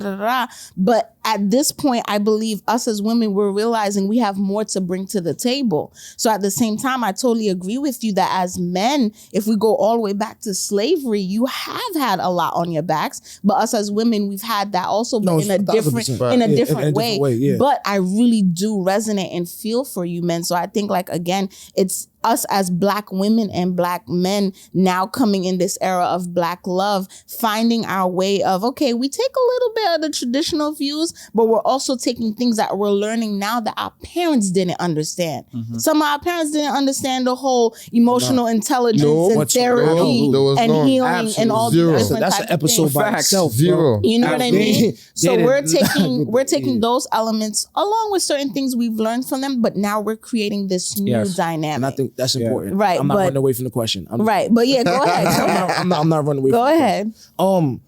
But at this point, I believe us as women, we're realizing we have more to bring to the table. So at the same time, I totally agree with you that as men, if we go all the way back to slavery, you have had a lot on your backs. But us as women, we've had that also, but in a different way. But I really do resonate and feel for you men. So I think, like, again, it's us as Black women and Black men now coming in this era of Black love, finding our way of, okay, we take a little bit of the traditional views, but we're also taking things that we're learning now that our parents didn't understand. Some of our parents didn't understand the whole emotional intelligence and therapy and healing and all these different That's an episode by itself. Zero. You know what I mean? So we're taking those elements along with certain things we've learned from them, but now we're creating this new dynamic. And I think that's important. Right. I'm not running away from the question. But yeah, go ahead. I'm not running away go from ahead. the question.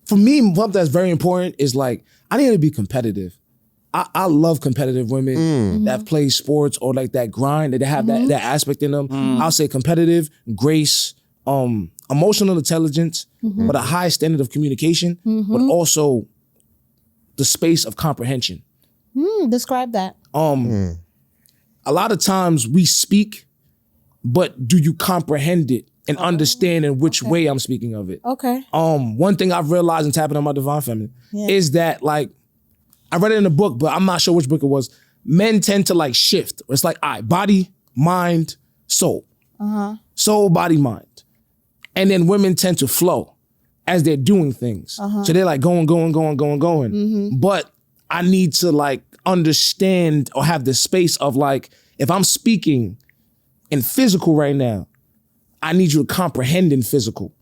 For me, something that's very important is, like, I need to be competitive. I love competitive women that play sports or like that grind, that they have that aspect in them. I'll say competitive, grace, emotional intelligence, but a high standard of communication, but also the space of comprehension. Describe that. A lot of times we speak, but do you comprehend it and understand in which way I'm speaking of it? Okay. One thing I've realized in tapping on my divine feminine is that, like, I read it in a book, but I'm not sure which book it was. Men tend to, like, shift. It's like, all right, body, mind, soul. Soul, body, mind. And then women tend to flow as they're doing things. So they're like going. But I need to, like, understand or have the space of, like, if I'm speaking in physical right now, I need you to comprehend in physical.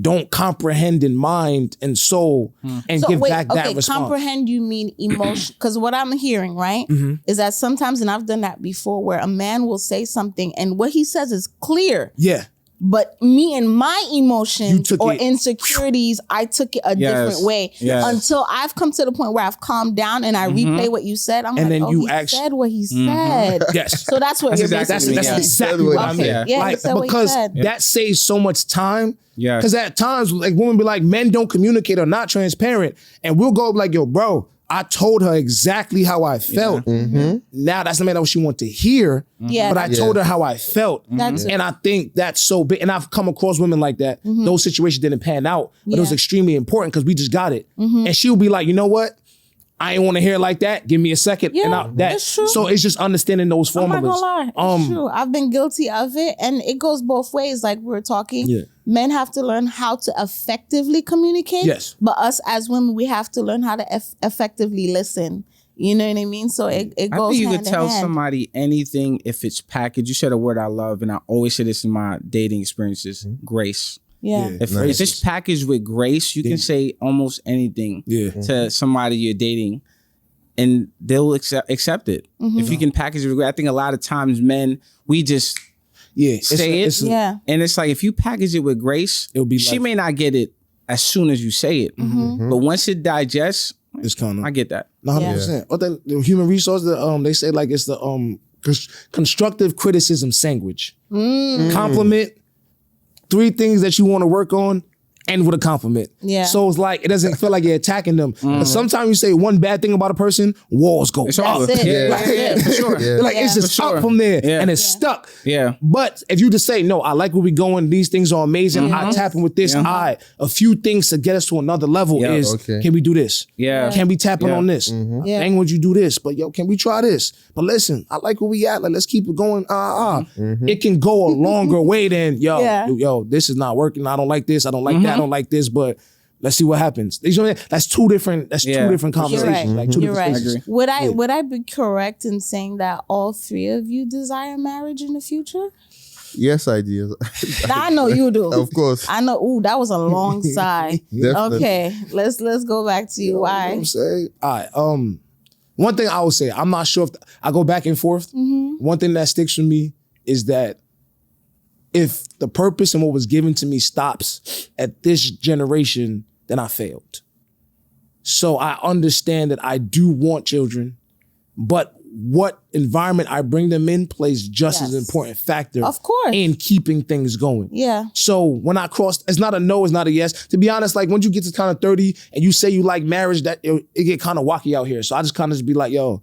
Don't comprehend in mind and soul and give back that response. Comprehend, you mean emotion? Because what I'm hearing, right, is that sometimes, and I've done that before, where a man will say something and what he says is clear. Yeah. But me and my emotions or insecurities, I took it a different way until I've come to the point where I've calmed down and I replay what you said. I'm like, he said what he said. Yes. So that's what you're basically That's exactly what I mean. Yeah, like, because that saves so much time. Yeah. Because at times, like, women be like, men don't communicate or not transparent. And we'll go like, yo, bro, I told her exactly how I felt. Now that's not what she wanted to hear, but I told her how I felt. And I think that's so big. And I've come across women like that. Those situations didn't pan out, but it was extremely important because we just got it. And she'll be like, you know what? I ain't want to hear it like that. Give me a second. Yeah, it's true. So it's just understanding those formulas. I'm not gonna lie. It's true. I've been guilty of it. And it goes both ways. Like we were talking. Yeah. Men have to learn how to effectively communicate. Yes. But us as women, we have to learn how to effectively listen. You know what I mean? So it goes hand in hand. I think you could tell somebody anything if it's packaged. You said a word I love, and I always say this in my dating experiences, grace. Yeah. If it's packaged with grace, you can say almost anything to somebody you're dating and they'll accept it. If you can package it with grace. I think a lot of times men, we just say it. And it's like, if you package it with grace, it'll be she may not get it as soon as you say it. But once it digests, it's kind of, I get that. 100%. What the human resource, they say, like, it's the constructive criticism sandwich. Compliment, 3 things that you want to work on, end with a compliment. Yeah. So it's like, it doesn't feel like you're attacking them. But sometimes you say one bad thing about a person, walls go up. That's it. For sure. Like, it's just up from there and it's stuck. Yeah. But if you just say, no, I like where we going, these things are amazing, I tap in with this, a few things to get us to another level is, can we do this? Yeah. Can we tap in on this? Ain't would you do this? But yo, can we try this? But listen, I like where we at. Like, let's keep it going. It can go a longer way than, yo, this is not working. I don't like this. I don't like that. I don't like this, but let's see what happens. You know what I mean? That's two different conversations. You're right. Like two You're different right. spaces. Would I be correct in saying that all 3 of you desire marriage in the future? Yes, I do. I know you do. Of course. I know. Ooh, that was a long sigh. Definitely. Okay, let's go back to you. Why? I'm saying, all right. one thing I would say, I'm not sure if I go back and forth. One thing that sticks with me is that if the purpose and what was given to me stops at this generation, then I failed. So I understand that I do want children, but what environment I bring them in plays just as an important factor of course, in keeping things going. Yeah. So when I crossed, it's not a no, it's not a yes. To be honest, like once you get to kind of 30 and you say you like marriage, that it get kind of wacky out here. So I just kind of just be like, yo,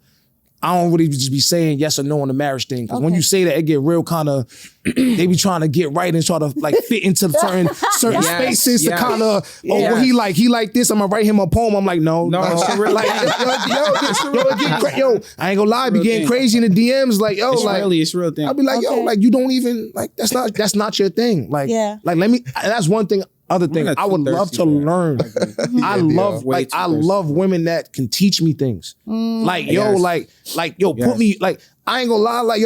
I don't really just be saying yes or no on the marriage thing. Because when you say that, it get real kind of, they be trying to get right and try to like fit into certain spaces to kind of, what he like this, I'm gonna write him a poem. I'm like, no. Like, I ain't gonna lie, I be getting crazy in the DMs. Like, yo, it's real thing. I'll be like, yo, like you don't even, like, that's not your thing. Like, like let me, that's one thing. Other thing, I would love to learn. I love women that can teach me things. Like, yo, put me, like, I ain't gonna lie, like,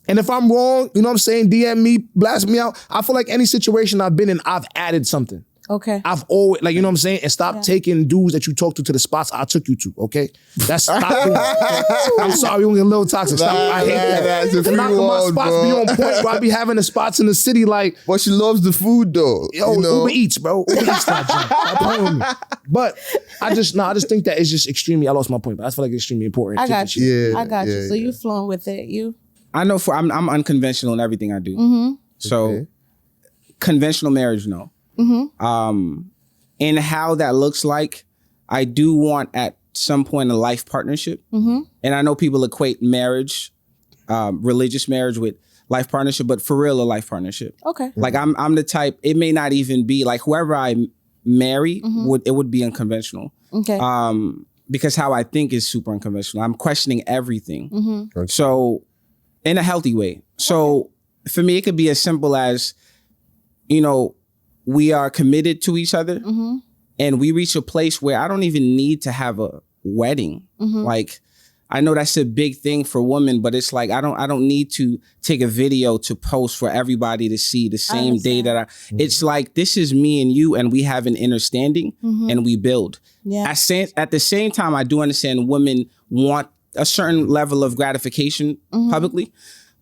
and if I'm wrong, you know what I'm saying, DM me, blast me out. I feel like any situation I've been in, I've added something. Okay. I've always, like, you know what I'm saying? And stop taking dudes that you talk to the spots I took you to, okay? That's stop doing that. I'm sorry, we're gonna get a little toxic. Stop. I hate that. The knock my spots be on point where I be having the spots in the city like. But she loves the food though. Yo, you know? Uber Eats, bro. Uber Eats that junk. Stop playing with me. But I just think that it's just extremely, I lost my point, but I feel like it's extremely important. I got you. Yeah, I got you. So you flowing with it, you? I know I'm unconventional in everything I do. So conventional marriage, no. And how that looks like, I do want at some point a life partnership. And I know people equate marriage, religious marriage with life partnership, but for real, a life partnership. Okay. Like I'm the type, it may not even be like whoever I marry, it would be unconventional. Okay. Because how I think is super unconventional. I'm questioning everything. So in a healthy way. So for me, it could be as simple as, you know, we are committed to each other and we reach a place where I don't even need to have a wedding. Like, I know that's a big thing for women, but it's like, I don't need to take a video to post for everybody to see the same day that it's like, this is me and you, and we have an understanding and we build. At the same time, I do understand women want a certain level of gratification publicly,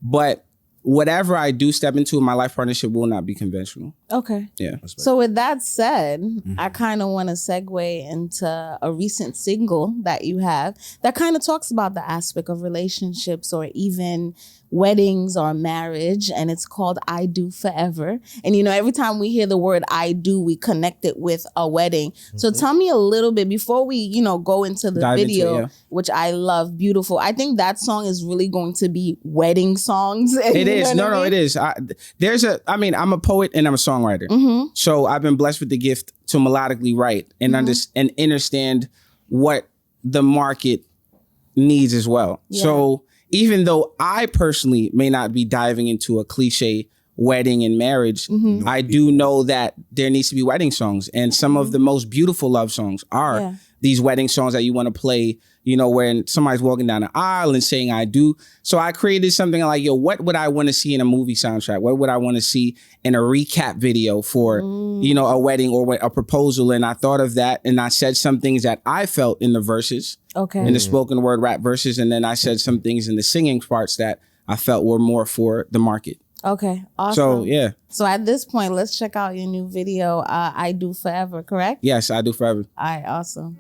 but whatever I do step into in my life partnership will not be conventional. Okay. Yeah. So with that said, I kind of want to segue into a recent single that you have that kind of talks about the aspect of relationships or even weddings or marriage, and it's called I Do Forever. And you know, every time we hear the word I do, we connect it with a wedding. So tell me a little bit before we, you know, go into the video, which I love, beautiful. I think that song is really going to be wedding songs. It is. No, it is. I'm a poet and I'm a songwriter. So I've been blessed with the gift to melodically write and understand what the market needs as well. So even though I personally may not be diving into a cliche wedding and marriage, I do know that there needs to be wedding songs. And some of the most beautiful love songs are these wedding songs that you want to play, you know, when somebody's walking down the aisle and saying I do. So I created something like, yo, what would I want to see in a movie soundtrack? What would I want to see in a recap video for, you know, a wedding or a proposal? And I thought of that and I said some things that I felt in the verses, in the spoken word rap verses. And then I said some things in the singing parts that I felt were more for the market. Okay, awesome. So, yeah. So at this point, let's check out your new video, I Do Forever, correct? Yes, I Do Forever. All right, awesome.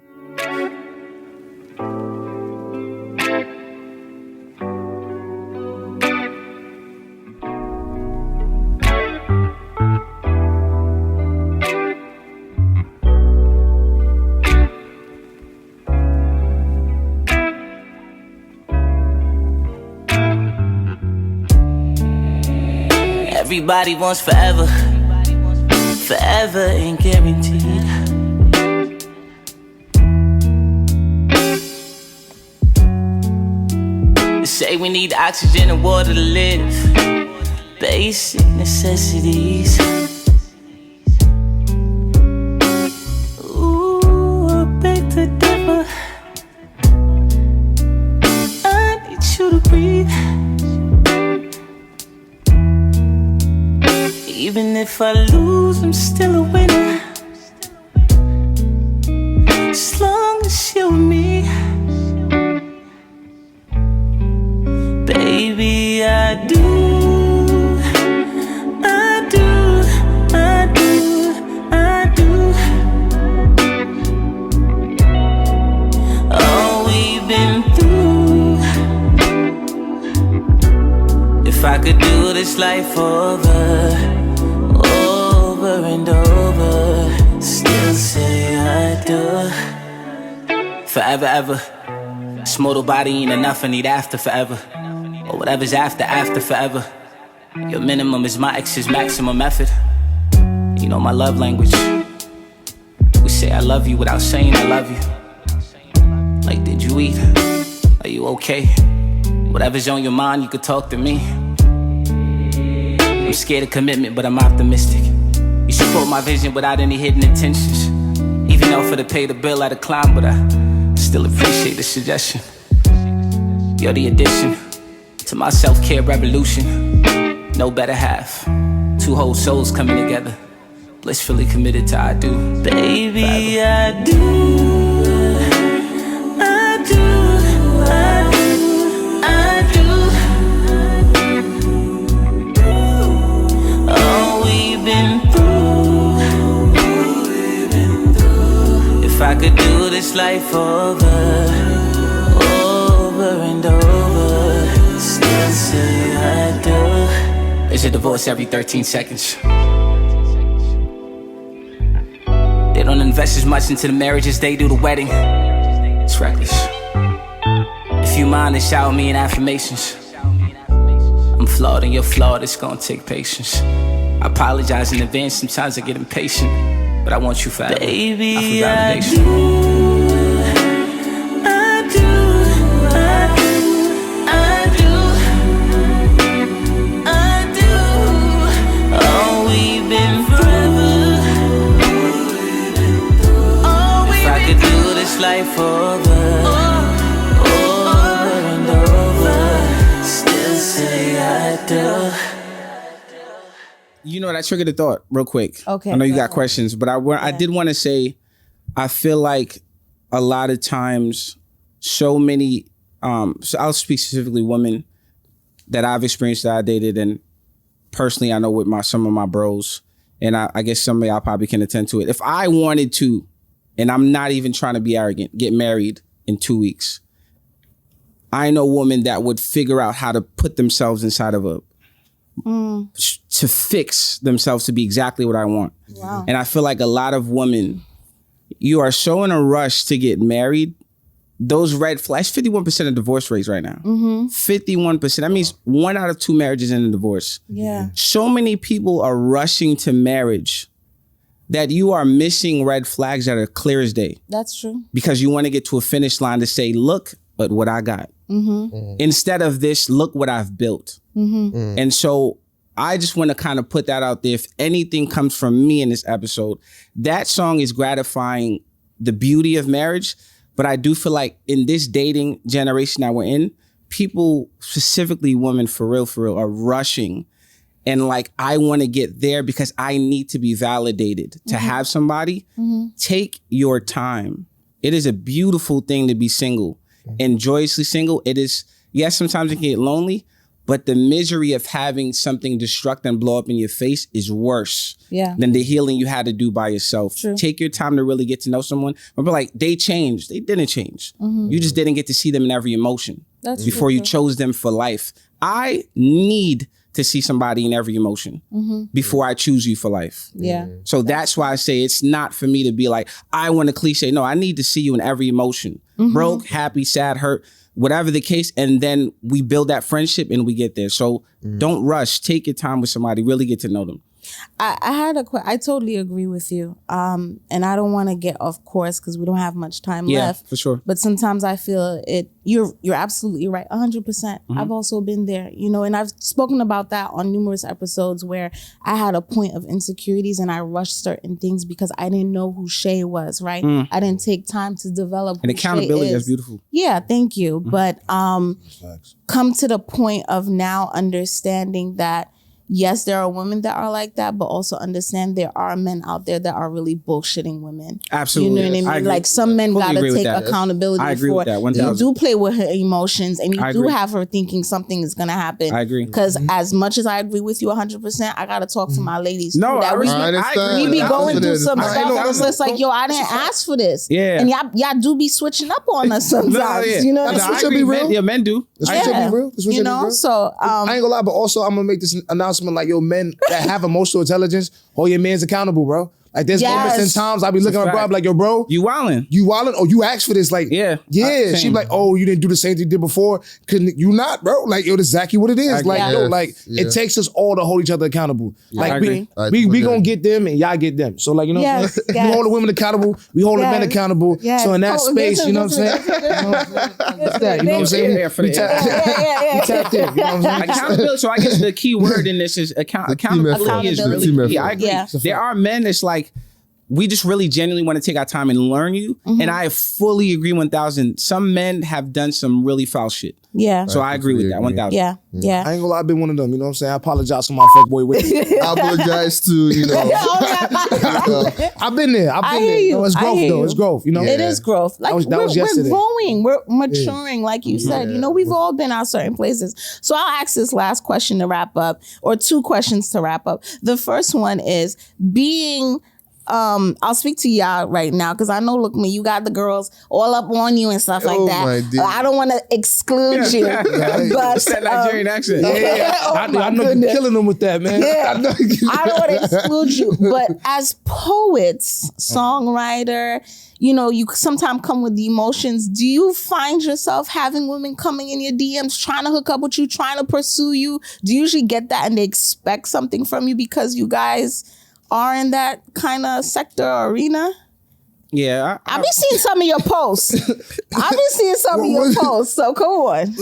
Everybody wants forever. Forever ain't guaranteed. They say we need oxygen and water to live. Basic necessities. Ooh, I beg to differ. I need you to breathe. Even if I lose, I'm still a winner. As long as you're with me. this life over and over. Still say I do. Forever, ever. This mortal body ain't enough, I need after forever. Or whatever's after forever. Your minimum is my ex's maximum effort. You know my love language. We say I love you without saying I love you. Like, did you eat? Are you okay? Whatever's on your mind, you could talk to me. I'm scared of commitment, but I'm optimistic. You support my vision without any hidden intentions. Even though for the pay the bill I decline, but I still appreciate the suggestion. You're the addition to my self-care revolution. No better half. Two whole souls coming together. Blissfully committed to I do. Baby, I do. If I could do this life over and over, still say I do. There's a divorce every 13 seconds. They don't invest as much into the marriage as they do the wedding. It's reckless. If you mind to shower me in affirmations. I'm flawed and you're flawed, it's gonna take patience. I apologize in advance, sometimes I get impatient. But I want you forever. Baby, I do. Oh, we've been forever. If I could do this life over and over, still say I do. You know, that triggered a thought real quick. Okay. I know you got questions, but I did want to say, I feel like a lot of times, so many, so I'll speak specifically women that I've experienced that I dated, and personally I know with some of my bros, and I guess some of y'all probably can attend to it. If I wanted to, and I'm not even trying to be arrogant, get married in 2 weeks, I know women that would figure out how to put themselves inside of to fix themselves to be exactly what I want. Wow. And I feel like a lot of women, you are so in a rush to get married. Those red flags, 51% of divorce rates right now. 51%. That means 1 out of 2 marriages end in divorce. Yeah. So many people are rushing to marriage that you are missing red flags that are clear as day. That's true. Because you want to get to a finish line to say, look at what I got. Instead of this, look what I've built. And so I just want to kind of put that out there. If anything comes from me in this episode, that song is gratifying the beauty of marriage. But I do feel like in this dating generation that we're in, people, specifically women for real, are rushing. And like, I want to get there because I need to be validated to have somebody. Take your time. It is a beautiful thing to be single and joyously single. It is, yes, sometimes it can get lonely, but the misery of having something destruct and blow up in your face is worse than the healing you had to do by yourself. True. Take your time to really get to know someone. Remember, like, they changed. They didn't change. You just didn't get to see them in every emotion before you chose them for life. I need to see somebody in every emotion before I choose you for life. Yeah. So that's why I say it's not for me to be like, I want a cliche. No, I need to see you in every emotion. Broke, happy, sad, hurt, whatever the case. And then we build that friendship and we get there. So don't rush. Take your time with somebody. Really get to know them. I had I totally agree with you. And I don't want to get off course because we don't have much time left. Yeah, for sure. But sometimes I feel you're absolutely right. 100%. I've also been there, and I've spoken about that on numerous episodes where I had a point of insecurities and I rushed certain things because I didn't know who Shay was, right? I didn't take time to develop And who accountability, Shay is. that's beautiful. Yeah, thank you. But come to the point of now understanding that yes, there are women that are like that, but also understand there are men out there that are really bullshitting women. Absolutely. You know what I mean? agree. Like some men Fully gotta agree with take that. accountability I agree for with that, you 1000. do play with her emotions and you I do agree. have her thinking something is gonna happen. I agree. Because as much as I agree with you 100%, I gotta talk to my ladies No, too, that I we understand. we be going through some I stuff. know. And it's like, yo, I didn't ask for this. Yeah. And y'all do be switching up on us sometimes. Yeah. You know No, what I I'm what agree. be real. Men do. That's what should be real. That's what You should be know, real. so I ain't gonna lie, but also I'm gonna make this announcement like, yo, men that have emotional intelligence, hold your mans accountable, bro. Like there's moments and times I be looking at my bro, I be like, yo, bro, You wildin'. you wildin'? Oh, you asked for this? Like, Yeah. She Same. be like, oh, you didn't do the same thing you did before. Couldn't you not, bro? Like, yo, that's exactly what it is. Like, agree. yo, Yes, like yeah. it takes us all to hold each other accountable. Like I we agree. we gonna get them and y'all get them. So like, you know, what I'm Yes, saying? yes. We hold the women accountable. We hold the men Yes. accountable. Yes. So in that Oh, space, listen, you know what I'm saying? listen. It's that, you know what I'm saying? Yeah, for We the- tapped in. We tapped in. You know what I'm saying? Accountability. So I guess the key word in this is accountability is effort. really Team key. effort. I agree. Yeah. There are men that's like, we just really genuinely want to take our time and learn you. And I fully agree 1000. Some men have done some really foul shit. Yeah. So I agree with that 1000. Yeah. Yeah. I ain't gonna lie, I've been one of them. You know what I'm saying? I apologize to my fuckboy with it. I apologize to, you know. I've been there. I hear you. No, it's I growth hear though. you. It's growth. You know? It is growth. Like that was we're yesterday. growing, we're maturing, like you said. You know, we've all been out certain places. So I'll ask this last question to wrap up, or two questions to wrap up. The first one is being. I'll speak to y'all right now because I know, look, me, you got the girls all up on you and stuff like Oh, that. my dear. I don't want to exclude you, but It's that Nigerian accent. Oh, I my know you're goodness. killing them with that, man. Yeah. I know you- I don't want to exclude you, but as poets, songwriter, you know, you sometimes come with the emotions. Do you find yourself having women coming in your DMs, trying to hook up with you, trying to pursue you? Do you usually get that and they expect something from you because you guys are in that kind of sector or arena? Yeah. I've been seeing some of your posts. So come on.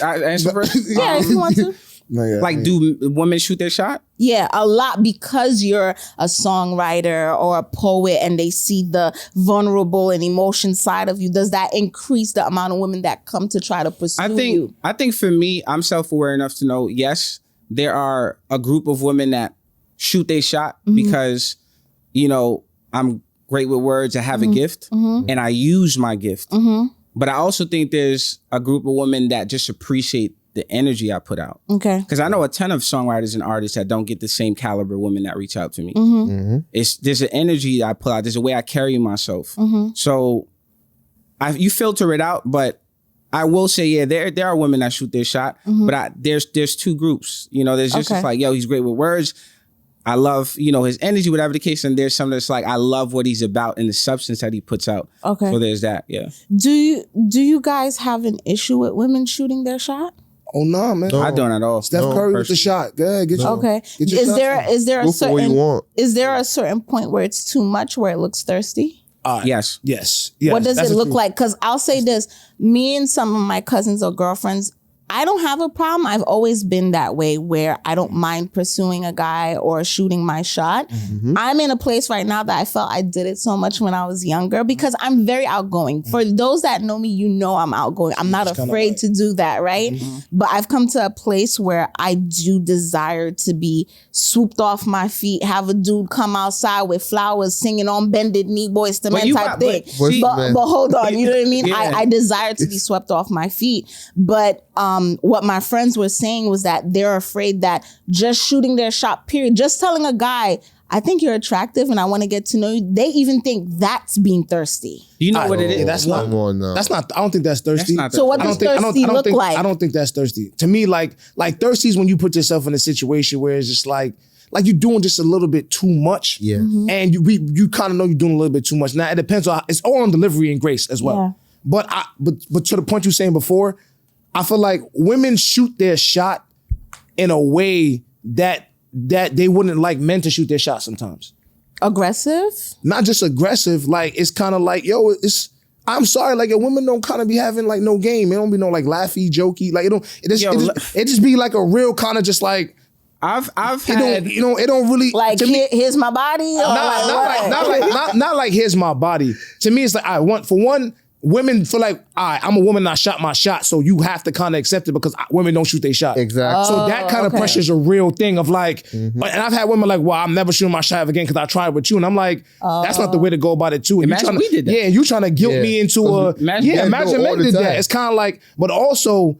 I answer first. Yeah, if you want to. Like, do women shoot their shot? Yeah, a lot because you're a songwriter or a poet and they see the vulnerable and emotion side of you. Does that increase the amount of women that come to try to pursue you? I think for me, I'm self-aware enough to know, yes, there are a group of women that shoot their shot because, you know, I'm great with words. I have a gift and I use my gift. But I also think there's a group of women that just appreciate the energy I put out. Okay. Because I know a ton of songwriters and artists that don't get the same caliber women that reach out to me. There's an energy I put out. There's a way I carry myself. So you filter it out, but I will say, yeah, there are women that shoot their shot, but there's two groups. You know, there's just like, yo, he's great with words. I love, you know, his energy, whatever the case. And there's some that's like, I love what he's about and the substance that he puts out. Okay. So there's that, yeah. Do you guys have an issue with women shooting their shot? Oh no, man. I don't at all. Steph Curry with the shot. Go ahead, get your Okay. Get your Is shot. there a Go for what you certain want. is there a certain point where it's too much, where it looks thirsty? Yes. Yes. What does that's it the look truth. like? Because I'll say this, me and some of my cousins or girlfriends, I don't have a problem. I've always been that way where I don't mind pursuing a guy or shooting my shot. I'm in a place right now that I felt I did it so much when I was younger because I'm very outgoing. For those that know me, you know I'm outgoing. I'm not afraid to do that, right? But I've come to a place where I do desire to be swooped off my feet, have a dude come outside with flowers singing on bended knee, boys to But men you type got- thing. but see- But hold on, you know what I mean? Yeah. I desire to be swept off my feet. But what my friends were saying was that they're afraid that just shooting their shot, period, just telling a guy, I think you're attractive and I want to get to know you, they even think that's being thirsty. You know what it is? That's not. Come on now. That's not. I don't think that's thirsty. That's not So what I don't does think- I don't- thirsty I don't look think- like? I don't think that's thirsty. To me, like thirsty is when you put yourself in a situation where it's just like you're doing just a little bit too much. Yeah. And you kind of know you're doing a little bit too much. Now it depends on, it's all on delivery and grace as well. Yeah. But to the point you were saying before, I feel like women shoot their shot in a way that they wouldn't like men to shoot their shot sometimes. Aggressive? Not just aggressive, like it's kind of like, yo, I'm sorry, like a women don't kind of be having like no game. It don't be no like laughy, jokey. Like it just be like a real kind of just like I've it had don't, it don't really Like, to me, here's my body? Or what? not like here's my body. To me, it's like I want for one, women feel like, all right, I'm a woman, I shot my shot, so you have to kind of accept it because women don't shoot their shot. Exactly. So that kind of pressure is a real thing of like, and I've had women like, well, I'm never shooting my shot again because I tried with you. And I'm like, that's not the way to go about it too. And Imagine we did that. Yeah, and you trying to guilt me into imagine men did that. It's kind of like, but also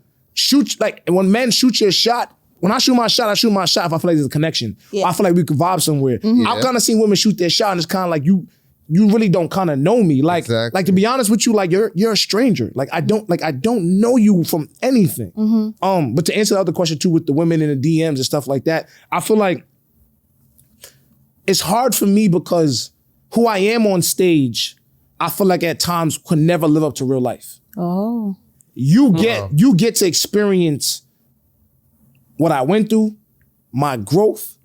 when men shoot your shot, when I shoot my shot if I feel like there's a connection. I feel like we could vibe somewhere. I've kind of seen women shoot their shot and it's kind of like you really don't kind of know me. Like to be honest with you, like you're a stranger. Like I don't know you from anything. But to answer the other question too with the women in the DMs and stuff like that, I feel like it's hard for me because who I am on stage, I feel like at times could never live up to real life. Oh. You get to experience what I went through, my growth,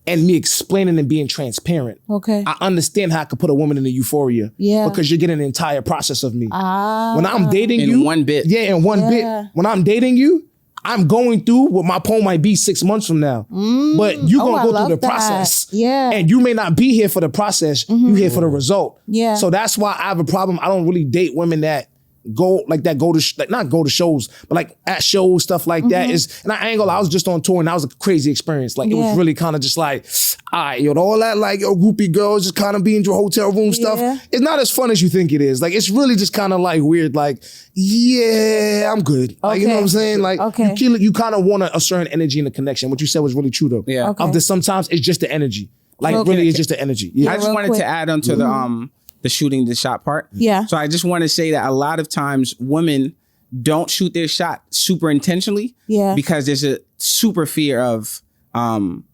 and me explaining and being transparent. Okay. I understand how I could put a woman in a euphoria. Yeah. Because you're getting an entire process of me. When I'm dating you. In one bit. Yeah, in one bit. When I'm dating you, I'm going through what my poem might be 6 months from now. But you're going to go through the process. Yeah. And you may not be here for the process. You're here for the result. Yeah. So that's why I have a problem. I don't really date women that go to not go to shows, but like at shows, stuff like that is, and I ain't gonna lie, I was just on tour and that was a crazy experience. Like it was really kind of just like, all right, all that like groupie girls just kind of be in your hotel room stuff. It's not as fun as you think it is. Like it's really just kind of like weird. Like, yeah, I'm good. Like, you know what I'm saying? Like you kind of want a certain energy and a connection. What you said was really true though. Yeah. Of the sometimes it's just the energy. Like really it's just the energy. Yeah. I just wanted to add on to the shooting the shot part. Yeah. So I just want to say that a lot of times women don't shoot their shot super intentionally. Yeah. Because there's a super fear of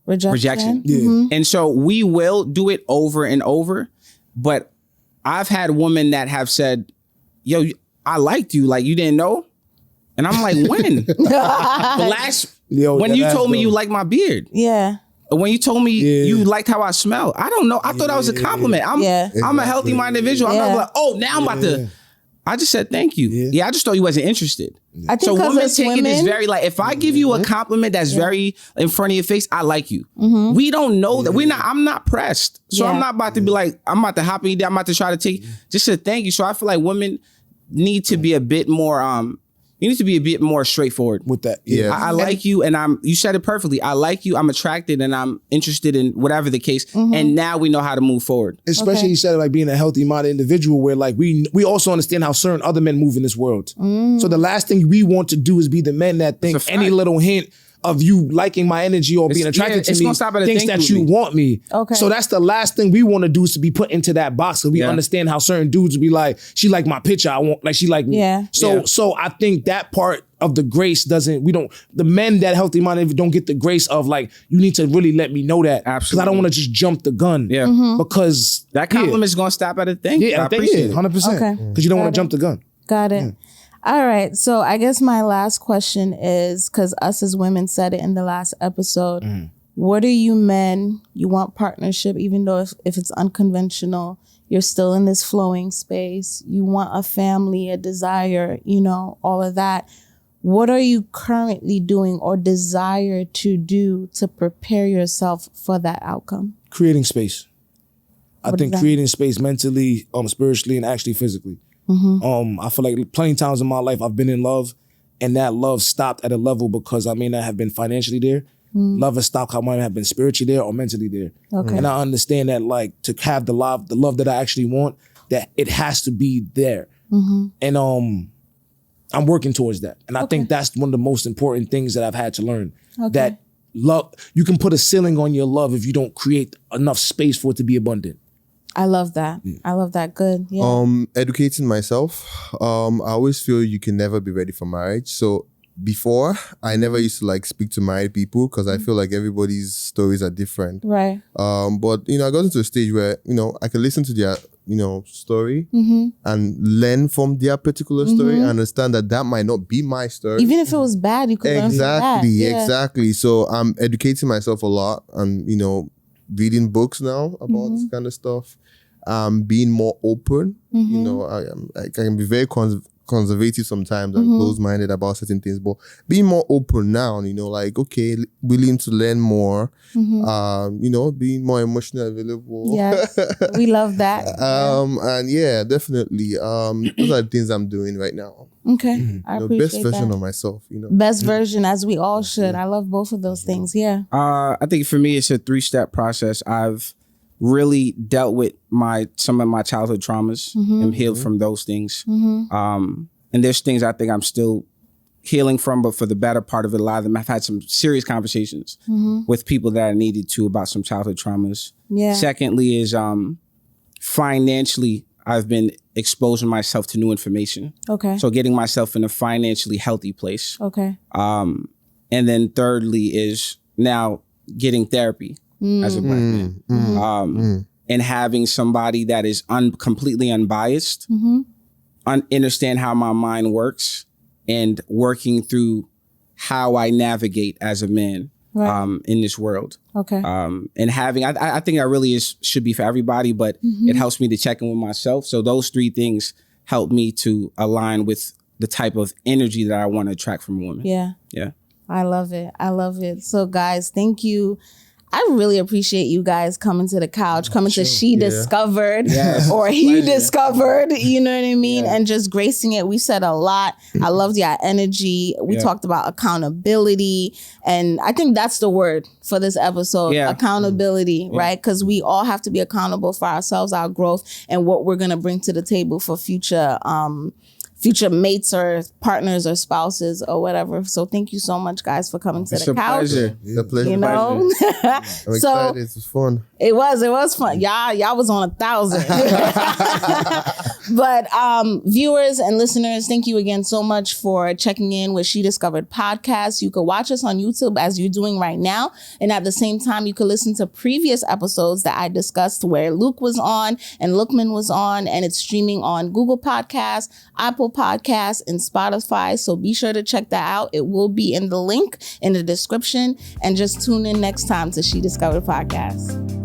rejection. Yeah. And so we will do it over and over. But I've had women that have said, yo, I liked you. Like you didn't know? And I'm like, when? When you told me you liked my beard. Yeah. When you told me you liked how I smell, I don't know. I thought that was a compliment. I'm a healthy minded individual. I'm not like, oh, now I'm about to. I just said thank you. Yeah, I just thought you wasn't interested. I think so women take it as very like, if I give you a compliment that's very in front of your face, I like you. We don't know that. I'm not pressed. So I'm not about to be like, I'm about to hop in there. I'm about to try to take just a thank you. So I feel like women need to be a bit more you need to be a bit more straightforward with that. Yeah. I like you and you said it perfectly. I like you, I'm attracted and I'm interested in whatever the case. And now we know how to move forward. Especially you said like being a healthy minded individual where like we also understand how certain other men move in this world. So the last thing we want to do is be the men that think any little hint of you liking my energy or being attracted to me thinks that you want me. Okay. So that's the last thing we want to do is to be put into that box because we understand how certain dudes will be like, she like my picture, I want like she like me. Yeah. So I think that part of the grace the men that healthy minded don't get the grace of like, you need to really let me know that. Absolutely. Because I don't want to just jump the gun. Yeah. Because that compliment is gonna stop at a thing. Yeah, I appreciate it. 100%. Okay. Because you don't want to jump the gun. Got it. All right. So I guess my last question is, because us as women said it in the last episode, what are you men? You want partnership, even though if it's unconventional, you're still in this flowing space. You want a family, a desire, all of that. What are you currently doing or desire to do to prepare yourself for that outcome? Creating space. I think creating space mentally, spiritually, and actually physically. I feel like plenty of times in my life I've been in love and that love stopped at a level because I may not have been financially there. Love has stopped, I might have been spiritually there or mentally there. Okay. And I understand that like to have the love that I actually want, that it has to be there. And I'm working towards that. And I think that's one of the most important things that I've had to learn. That love, you can put a ceiling on your love if you don't create enough space for it to be abundant. I love that. I love that. Good. Yeah. Educating myself. I always feel you can never be ready for marriage. So before, I never used to like speak to married people because I feel like everybody's stories are different. Right. But I got into a stage where I can listen to their story and learn from their particular story and understand that might not be my story. Even if it was bad, you could learn from that. Exactly. So I'm educating myself a lot and reading books now about this kind of stuff. Being more open. I can be very conservative sometimes and close-minded about certain things, but being more open now, you know, like, okay, willing to learn more, you know, being more emotionally available. Yes, we love that. And yeah, definitely. Those are the things I'm doing right now. Okay, I You know, appreciate best version that. of myself, you know. Best version, as we all should. I love both of those things. Yeah. I think for me, it's a 3-step process. I've really dealt with some of my childhood traumas and healed from those things. And there's things I think I'm still healing from, but for the better part of it, a lot of them, I've had some serious conversations with people that I needed to about some childhood traumas. Yeah. Secondly is financially, I've been exposing myself to new information. Okay. So getting myself in a financially healthy place. Okay. And then thirdly is now getting therapy as a Black man. And having somebody that is completely unbiased, understand how my mind works, and working through how I navigate as a man in this world. Okay. And having, I think that really should be for everybody, but it helps me to check in with myself. So those 3 things help me to align with the type of energy that I want to attract from a woman. Yeah. Yeah. I love it. I love it. So guys, thank you. I really appreciate you guys coming to the couch, coming to She Discovered or He Discovered, you know what I mean? And just gracing it. We said a lot. I loved your energy. We talked about accountability. And I think that's the word for this episode, accountability, right? Because we all have to be accountable for ourselves, our growth, and what we're going to bring to the table for future mates or partners or spouses or whatever. So thank you so much, guys, for coming to the couch. Pleasure. It's a pleasure. You know, I'm excited. It was fun. It was fun. Y'all was on 1,000. But viewers and listeners, thank you again so much for checking in with She Discovered podcast. You could watch us on YouTube as you're doing right now. And at the same time, you could listen to previous episodes that I discussed where Luke was on and Lookman was on, and it's streaming on Google Podcasts, Apple Podcasts, and Spotify. So be sure to check that out. It will be in the link in the description, and just tune in next time to She Discovered podcast.